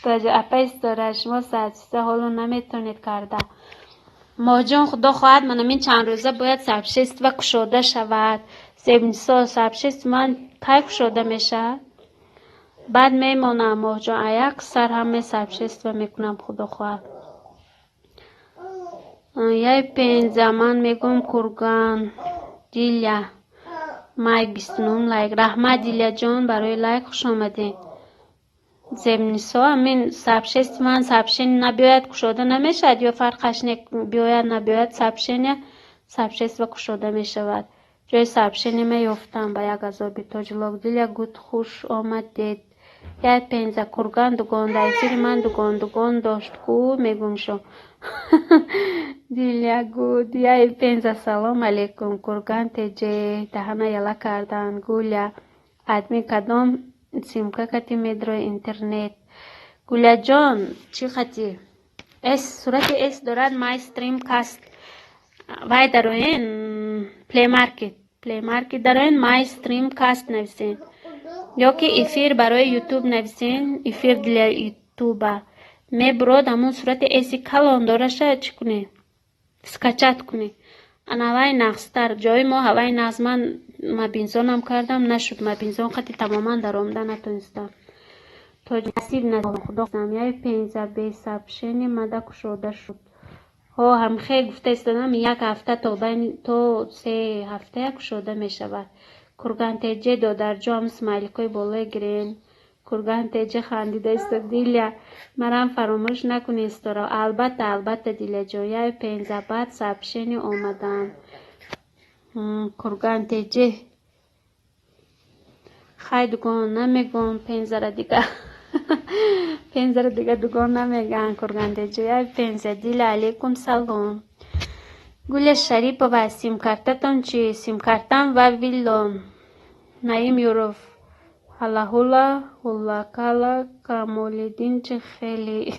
تا اپیس داره شما سرچیزه حالا نمیتونید کرده. ماجان خدا خواهد من این چند روزه باید سبشست و کشوده شود. سیبنیسا سبشست من کی کشوده میشه؟ بعد میمونم ماجان یک سر همه سبشست و میکنم خدا خواهد. یای پین زمان میگم کرگان دیلیا مای 29 لایک. رحمت دیلیا جان برای لایک خوش آمدین. زمینیسا همین سبشست من سبشن نبیاید کشوده نمیشد یا فرقش بیاید نبیاید سبشست و کشوده میشود. جای سبشن میافتم با یک عذابی تاجلوک. دیلیا گود خوش آمدید. یای پینزه کرگان دوگان دایفیر من دوگان داشت کو میگم شو. دیلیا گود یای پینزه سلام علیکم کرگان تیجه دهنه یلا کردن گولیا ادمی کدام سیمکا کتی میدروی اینترنت. گولیا جان چی خطی؟ صورت اس دارد مای استریم کاست وای دارین پلی مارکت دارین مای استریم کاست نویسین یا که افیر برای یوتیوب نویسین افیر دیلیا یوتیوبا می برود همون صورت اسی کلان دارشه چی کنی؟ سکچت کنی. انا هوای نغزتر جای ما هوای نغز من بینزانم کردم نشد. ما بینزان خطی تماما در آمده نتونستم. تا نصیب نشد خدا خودم. یای پینزه بی سبشنی مده کشوده شد. ها هم خیلی گفته استادم یک هفته تا 3 هفته کشوده می شود. کرگان تیجه دو در جام سمایلیکوی بالای گرین. کرگان تیجه خندیده است. دیلیا مرام فراموش نکنی استورا. البته دیلیا جو. یای پینزه بعد سبشنی آمدن. کرگان تیجه خیلی دوگان نمیگم پینزه دیگه دوگان نمیگن کرگان تیجه. یای پینزه دیلیا علیکم سلام. گل شریف و سیم کارتتون چی؟ سیم کارتم و ویلون نایم یوروف هلا کالا کامولیدین چه خیلی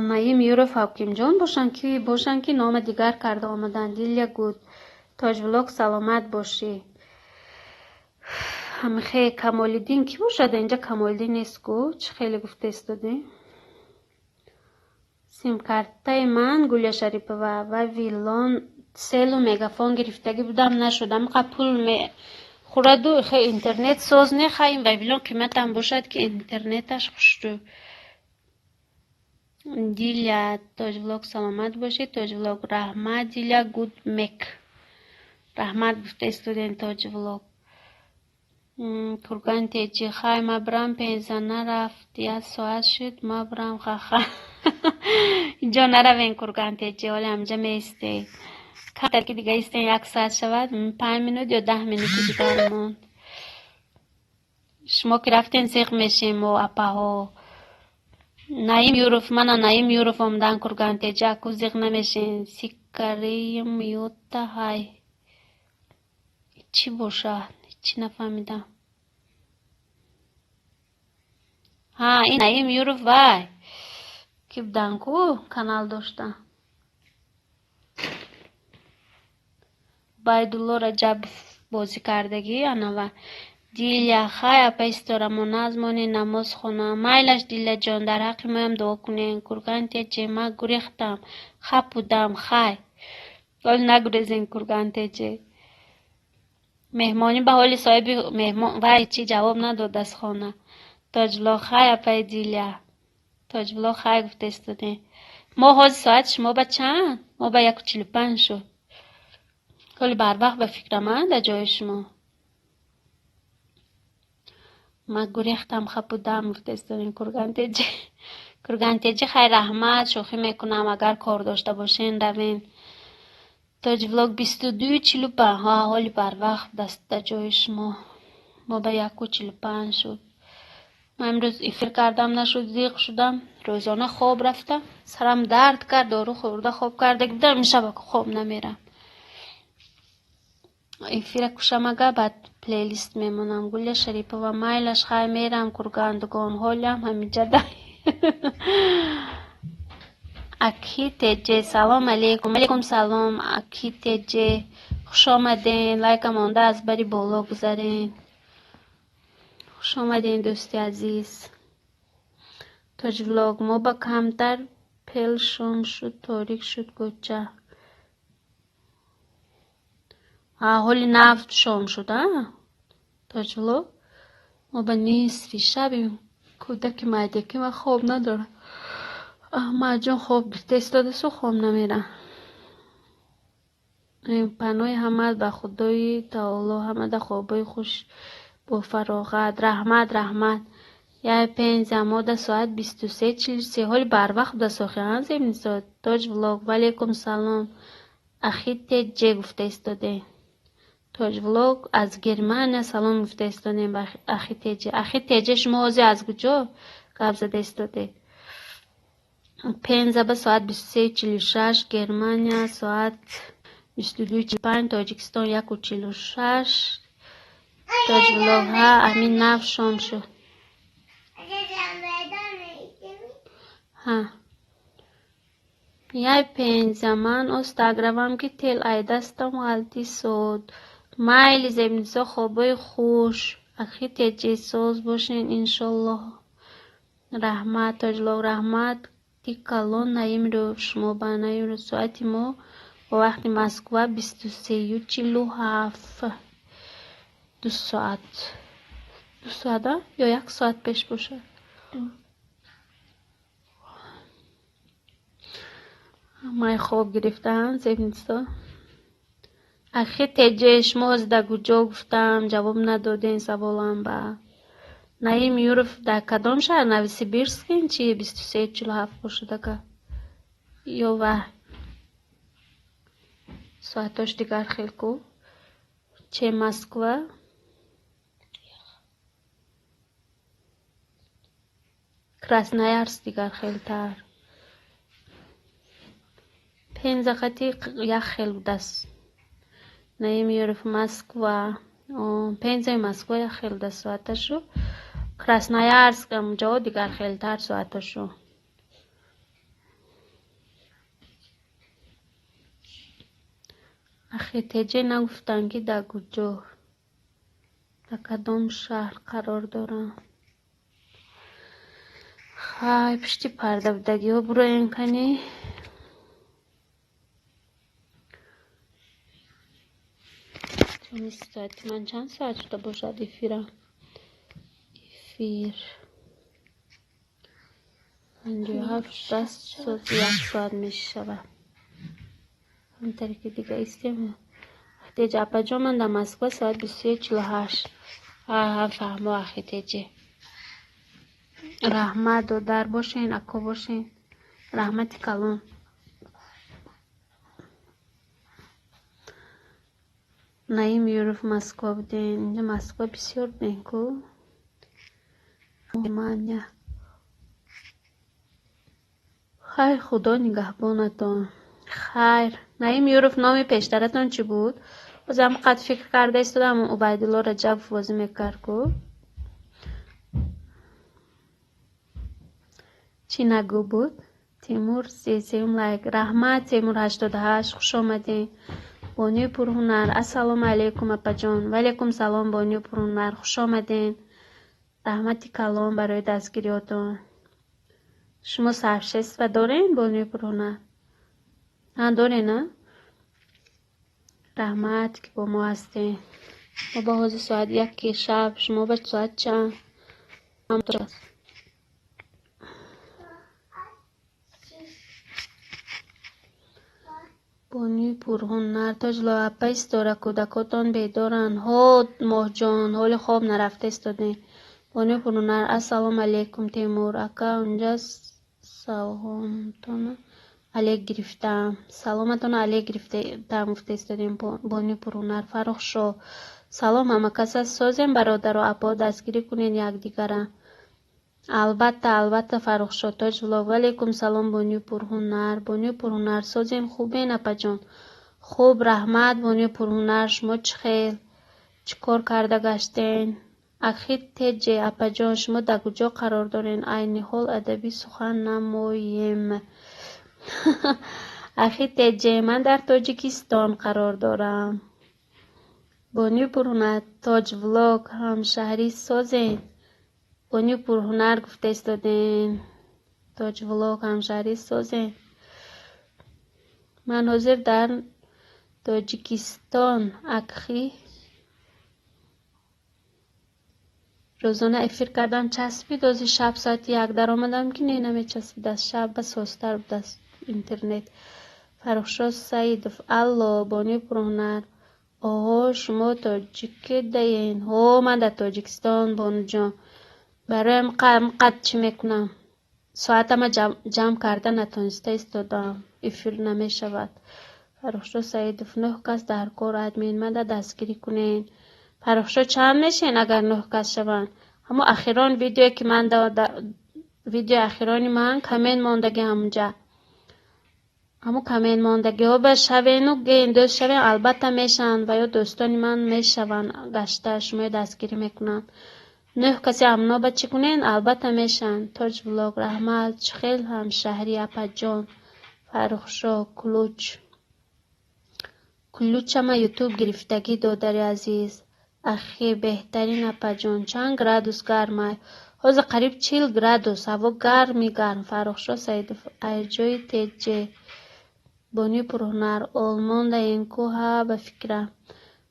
نایم یوروف حاکم جان باشن که نام دیگر کرده آمدن. دیلیا گود تاج ولوگ سلامت باشی. هم خیلی کامولیدین کی باشد اینجا؟ کامولیدین نیست گو چه خیلی گفته استادی. سیم کارتای من گولیا شریپова و ویلون سلو مگافون گرفتگی بودم نشدم. پول خورد خیلی اینترنت ساز نخواهیم و ویلون قیمت هم باشد که اینترنتش خوش رو. دیلیا تاج ولوگ سلامت باشی. تاج ولوگ رحمت دیلیا گود مک رحمت گفته استودنت تاج ولوگ. کرگان تیجی خواهی ما برام پینزه نرفت یا ساعت شد ما برام خواهی اینجا نروین کرگان تیجی ولی همجا میسته کتر که دیگه ایسته 1 ساعت شود 5 منوت یا 10 منوت دیگر موند. شما که رفتین زیغ میشیم و اپا ها نایم یوروف من نایم یوروف آمدن کرگان تیجی اکو زیغ نمیشین. سیکاریم یوتا های چی باشد؟ چی نفهمیدم. ها این نایم یوروف وای که بودن کو کانال داشتن. بایدولو رجب بازی کردگی انا و دیلیا خواهی پیستورا منازمانی نماز خونه مایلش. دیلیا جان در حق مایم دعا کنین. کرگان تیجه ما گریختم خواب بودم خواهی ولی نگریزین کرگان تیجه. مهمانی به حال صاحب مهمان وای چی جواب نداد از خانه. تاجلا خواهی پای دیلیا تاجلا خواهی گفته استاده. ما حال ساعت شما به چند؟ ما به 1:45 شد. کلی بر وقت به فکر من در جای شما. ما گریختم خواب بودم گفته استاده. کرگان تیجه خیر رحمت شوخی میکنم اگر کار داشته باشین روین. تاج ولوگ 22:45 ها حالی بر وقت دست در جای شما. ما به 1:45 شد. من امروز افیر کردم نشد زیغ شدم. روزانه خواب رفتم سرم درد کرد دارو خورده خواب کرده بودم. این شب خواب نمیرم. افیر کشم اگه بعد پلیلیست میمونم. گولیا شریپova و مایلش خواهی میرم کرگان دوگان حالیم همینجا دایی. اکی تیجه سلام علیکم. علیکم سلام اکی تیجه خوش آمدین. لایک مانده از بری بالا گذارین. خوش آمدین دوستی عزیز. تاج ولاگ ما با کمتر پل شام شد، تاریک شد کوچه. حالی نفت شام شد تاج ولاگ ما با نصفی شبیم. کودک مدیکی من خواب نداره. مجان خواب گرفته استاده سو خواب نمیره. پناه همه به خدای تعالی، همه در خوابای خوش با فراغت. رحمت یه 5 زمان ساعت 23:43 حالی بر وقت در ساخه هنز این ساعت. تاج ولاگ وعلیکم سلام. اخی تیجه گفته استاده. تاج ولاگ از گرمانیا سلام گفته استاده به اخی تیجه. اخی تیجه شما از کجا قبض زده استاده؟ 5 ساعت 23:46 گرمانیا، ساعت 22:45 تاجیکستان 1:46. تاج ولاگ ها امین نف شام شد. یای 5 زمان استاگرامم که تل ایدستم غلطی سود. مایلی زمینسا خوبای خوش. اخی تیجه ساز باشین انشالله. رحمت تاج ولاگ رحمت کلان نایم رو شما با نایم رو ساعتی ما با وقت مسکو 23:47 2 ساعت یا 1 ساعت پیش باشه. مای خواب گرفتم زمینستا. اخی تیجه شما از در کجا گفتم جواب ندادین سوالم با نایم یورف در کدام شهر نویسی بیرسکین چیه 23:47 باشه دکا یا و ساعتاش دیگر خیل کو چه مسکو کراسنایارس دیگر خیل تر 5 خطی یک خیل دست نایم یورف مسکو 5 مسکو یک خیل دست ساعتشو کراسنایارس کم جا دیگر خیل تر ساعتشو. اخی تیجه نگفتن که در کجا در کدام شهر قرار دارم. خواهی پشتی پرده بودگی ها برو این کنی. ساعتی من چند ساعت شده باشد ایفیر 57 دست 1 ساعت میشه شود همینطوری که دیگه ایستیم. وقتی جپا جا من در مسکو ساعت 23:48 هم فهمو اخی تیجه. رحمت دادر باشین اکا باشین. رحمت کلان نایم یورف مسکو بودین. اینجا مسکو بسیار بودین که من خیر خدا نگهبانتان. خیر نایم یورف نامی پیشترتان چی بود؟ بازم قد فکر کرده استادم عبیدالله رجب بازی میکرد که چی نگو بود؟ تیمور 33 لایک. رحمت تیمور 88 خوش آمدین. بانی پرهنر السلام علیکم اپا جان. و علیکم سلام بانی پرهنر خوش آمدین. رحمتی کلام برای دستگیریاتون. شما سرشست و دارین بانی پرهنر؟ دارین نه؟ رحمت که با ما هستین. ما با حاضر ساعت 1 شب شما به ساعت چند؟ بانی پرهنر تاج لا اپا استاره کودکاتان بیدارن. ها ماه جان حال خواب نرفته استادین. بانی پرهنر السلام علیکم تیمور اکا اونجا سلامتون علیک گرفتم. سلامتون علیک گرفتم گفته استادین. بانی پرهنر فرخ شو سلام همه کس سازیم برادر و اپا دستگیری کنین یک دیگره. البته فرخ شو تاج ولاگ. علیکم سلام بانی پرهنر سازین خوبین اپا جان؟ خوب رحمت بانی پرهنر شما چه کار کرده گشتین؟ اخی تیجه اپا جان شما در کجا قرار دارین؟ عینی حال ادبی سخن نماییم. اخی تیجه من در تاجیکستان قرار دارم. بانی پرهنر تاج ولاگ همشهری سازین. بانی پرهنر گفته استادین تاج ولاگ همشهری سازین. من حاضر در تاجیکستان اکخی روزانه افیر کردم چسبید. از شب ساعت 1 در آمدم که نه نمی چسبید. از شب بس سوستر بود از اینترنت. فرخشاه سعیدوف الله بانی پرهنر. آها شما تاجیک دین؟ ها من در تاجیکستان بانو جان. برایم قد چی میکنم؟ ساعتم جمع کرده نتونسته استادم افیر نمی شود. فرخشاه سعیدوف 9 کس در کار ادمین من دستگیری کنین. فرخشاه چند نشین اگر 9 کس شوند؟ همو اخیران ویدیو که من ویدیو اخیرانی من کمین ماندگی همونجا. همو کمین ماندگی ها بشوین و گین دوست شوین البته میشن و یا دوستانی من میشون گشته شما دستگیری میکنن. 9 کسی امنا با چی کنین البته میشن. تاج ولاگ رحمت چخیل همشهری اپا جان. فرخشاه کلوچ ما یوتیوب گرفتگی دادری عزیز. اخی بهترین اپا جان چند گرادوس گرمه؟ حوض قریب 40 گرادوس هوا گرم. فرخشاه سعیدوف ایجای تیجه بانی پرهنر آلمان در این کوه به فکرم.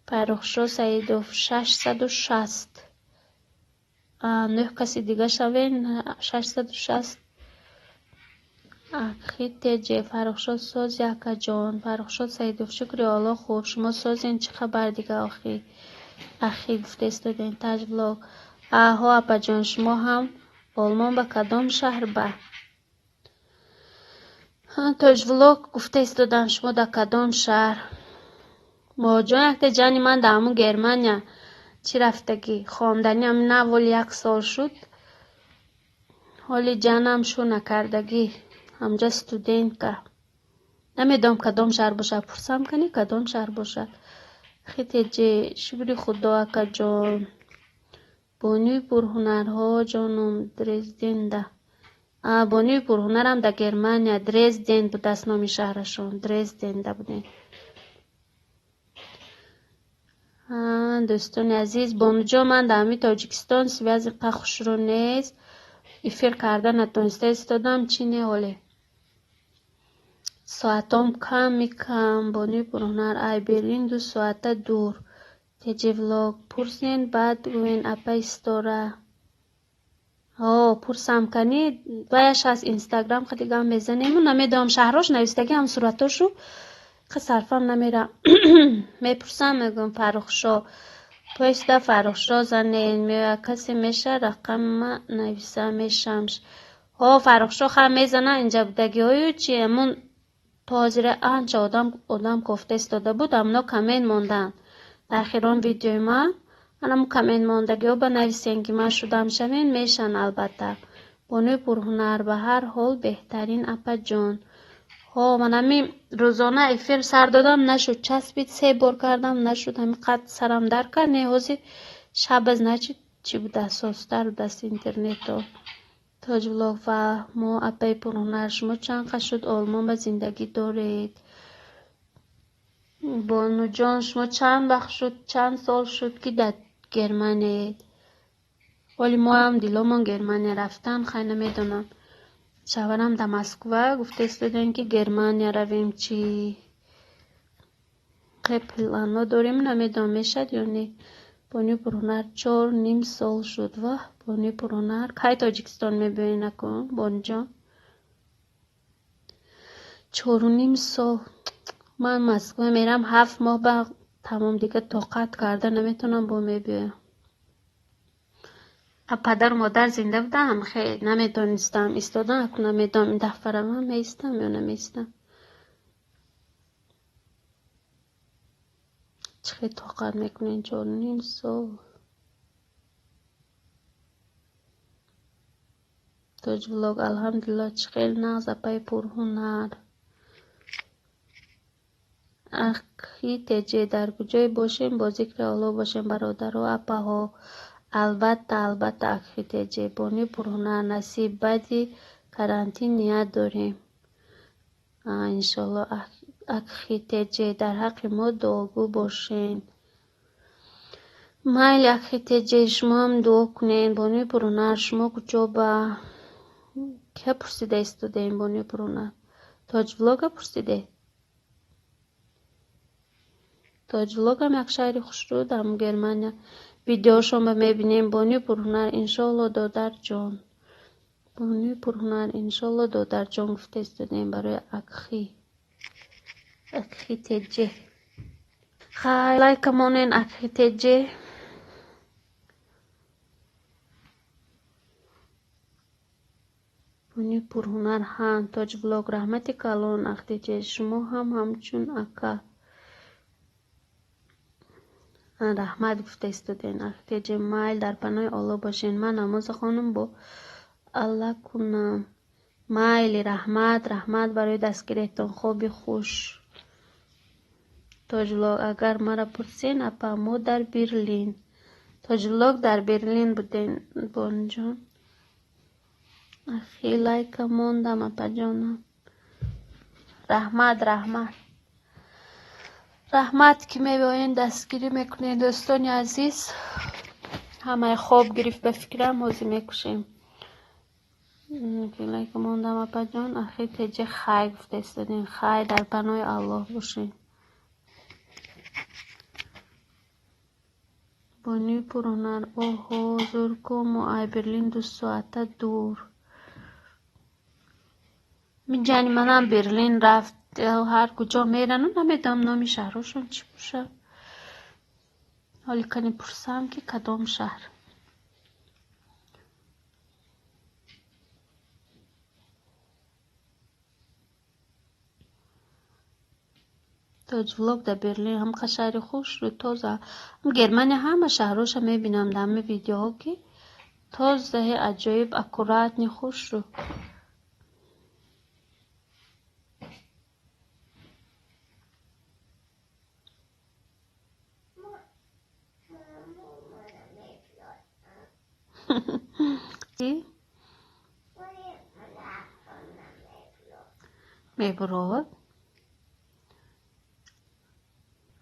فرخشاه سعیدوف 660 9 کسی دیگه شوین 660 اخی تیجه. فرخشاه ساز یکا جان. فرخشاه سعیدوف شکری الله خوب شما سازین چه خبر دیگه اخی گفته استادین تاج ولاگ. آها اپا جان شما هم آلمان به کدام شهر به؟ تاج ولاگ گفته استادن شما در کدام شهر؟ ما جان یک جانی من در همون گرمانیا چی رفتگی خواندنی هم نه ولی 1 سال شد حالی جانم شو نکردگی همجا استودنت که نمیدونم کدام شهر باشه. پرسم کنی کدام شهر باشه. خیلی جه شکری خدا اکا جان. بانی پرهنرها جانم درزدن ده. بانی پرهنرم در گرمانیا درزدن بود دست نامی شهرشون درزدن ده بودن. دوستان عزیز بانو جان من در همی تاجیکستان سویز خوش رو نیست افیر کرده نتونسته استادم چی نه حاله ساعتام کم بانی پرهنر ای برلین 2 ساعت دور. تیجه ولاگ پرسین بعد گوین اپا استاره. پرسم کنی بایش از اینستاگرام خیلی گم بزنیم و نمیدام شهراش نویستگی هم صورتاشو خیلی صرفم نمیرم. میپرسم میگم فرخشاه پایسته فرخشاه زنین میوه کسی میشه رقم نویسه میشمش. فرخشاه خواهم میزنه اینجا بودگی هایو چی امون تازره آنچه آدم گفته استاده بود امنا کمین موندن در خیران ویدیوی من انمو کمین ماندگی ها به نویسینگی من شدم شوین میشن البته. بانوی پرهنر به هر حال بهترین اپا جان. من همی روزانه افیر سر دادم نشد چسبید 3 بار کردم نشد همی قد سرم در کرد نیازی شب از نچید چی بود اساس در دست اینترنت ها. تاج ولاگ و ما اپای پرهنر شما چند قد شد آلمان به زندگی دارید؟ بانو جان شما چند وقت شد چند سال شد که در گرمانید؟ ولی ما هم دیلومون گرمانیا رفتن خیلی نمیدونم. شوهرم در مسکو گفته استادن که گرمانیا رویم چی پلانا داریم نمیدونم میشد یا نه. بانی پرهنر 4.5 سال شد و بانی پرهنر که تاجیکستان میبینی نکن بانی جان 4.5 سال. من مسکو میرم 7 ماه با تمام دیگه طاقت کرده نمیتونم با میبینم. پدر و مادر زنده بودم خیلی نمیدونستم استادن کنم نمیدونم این دفعه من میستم یا نمیستم. چه طاقت میکنین 4.5 سال. تاج ولاگ الحمدلله چه نغز پای پرهنر. اخی تیجه در کجای باشیم با ذکر الله باشیم برادر و اپاها. البته اخی تیجه بانی پرهنر نصیب بدی کرانتین نیت داریم انشالله. اخی تیجه در حق ما دعاگو باشین. مایل اخیت شما هم دعا کنین. بانوی پرونر شما کجا با که پرسیده ایستاده این بانوی پرونر؟ تاج ولاگ پرسیده. تاج ولاگ هم یک شهری خوش رو در گرمانیا ویدیوشون با میبینیم. بانوی پرونر انشالله دادر جان، بانوی پرونر انشالله دادر جان گفته ایستادیم برای اخی تجه. خیلی لایک مونین اخی تجه. بانوی پرهنر هم تاج ولاگ رحمت کلان اختی شما هم همچون اکا رحمت گفته ایستادین. اختی مایل در پناه الله باشین. من نماز خانم با الله کنم. مایل رحمت برای دستگیریتان. خوبی خوش. تاج ولاگ اگر مرا پرسین اپا ما در برلین. تاج ولاگ در برلین بودین بان جان. اخی لایک موندم اپا جانم. رحمت که میباین دستگیری میکنین دوستان عزیز. همه خواب گرفت به فکرم موزی میکشیم. لایک موندم اپا جان. اخی تجه خی گفته استدین. خی در پناه الله باشین. بانوی پرونر اوهو زور کم و ای برلین 2 ساعته دور. می جانی منم برلین رفت هر کجا میرن و نمیدم نامی شهرشون چی باشه. حالی کنی پرسم که کدام شهر. تاج ولاگ در برلین هم شهر خوش رو تازه. هم گرمانی همه شهرش میبینم در همه ویدیوها که تازه عجایب اکورات نی خوش رو. میبرد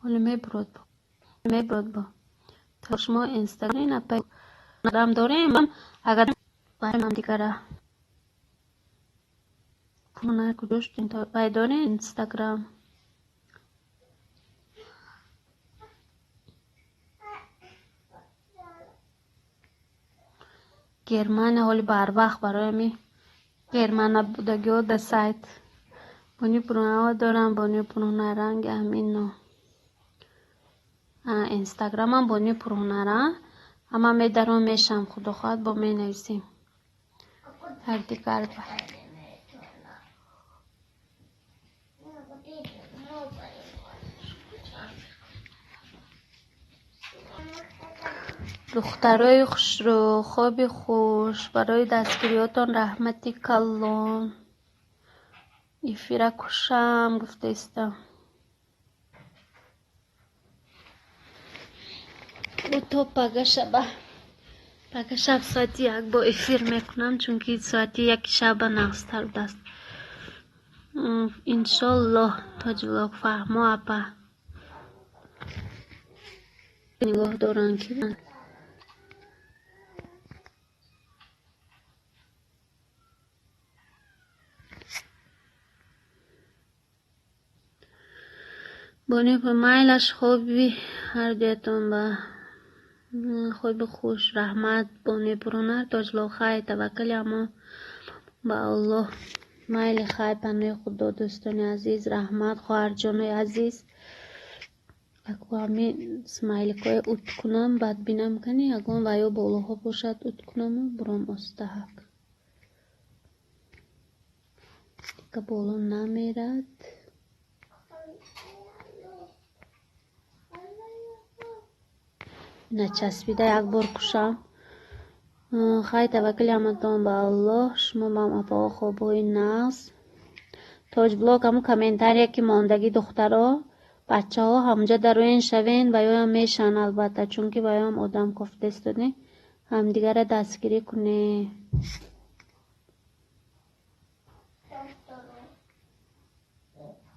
ولی میبرد با تا شما اینستاگرام داریم اگر باید هم دیگره پرونر کجاش تا باید داریم اینستاگرام. گرمانه حالی بر وقت برای می گرمانه بودگی ها در سایت بانی پرونه ها دارم. بانی پرونه رنگ همین نو اینستاگرام هم بانی پرونه را اما می درام میشم خدا خواهد با می نویسیم هر دیگر باید. دخترای خوش رو خوابی خوش برای دستگیریاتان رحمتی کلان. ایفیره کشم گفته ایستم. و تو پگه شب ساعتی 1 با ایفیر میکنم چون که ساعتی 1 شب نقصتر دست. انشالله تاج ولاگ فهمو اپا نگاه دارن که بانی پر مایلش خوبی هر دیتون با خوب خوش رحمت بانی پرونر تاج ولاگ خواهی توکلی اما با الله مایل خواهی پنوی خدا دوستان عزیز. رحمت خواهر جان عزیز اکو همین سمایل که اوت کنم بعد بینم کنی اگون ویا بالاها باشد اوت کنم برام استحق دیگه بالا نمیرد. نچسبیده 1 بار کشم. خواهی توکل امتان با الله. شما با اپا خوابای ناز تاج ولاگ همون کامنتاری که ماندگی دخترها بچه ها همونجا در روین شوین و یا هم میشن البته چون که باید هم آدم کفته استونه هم دیگر دستگیری کنه.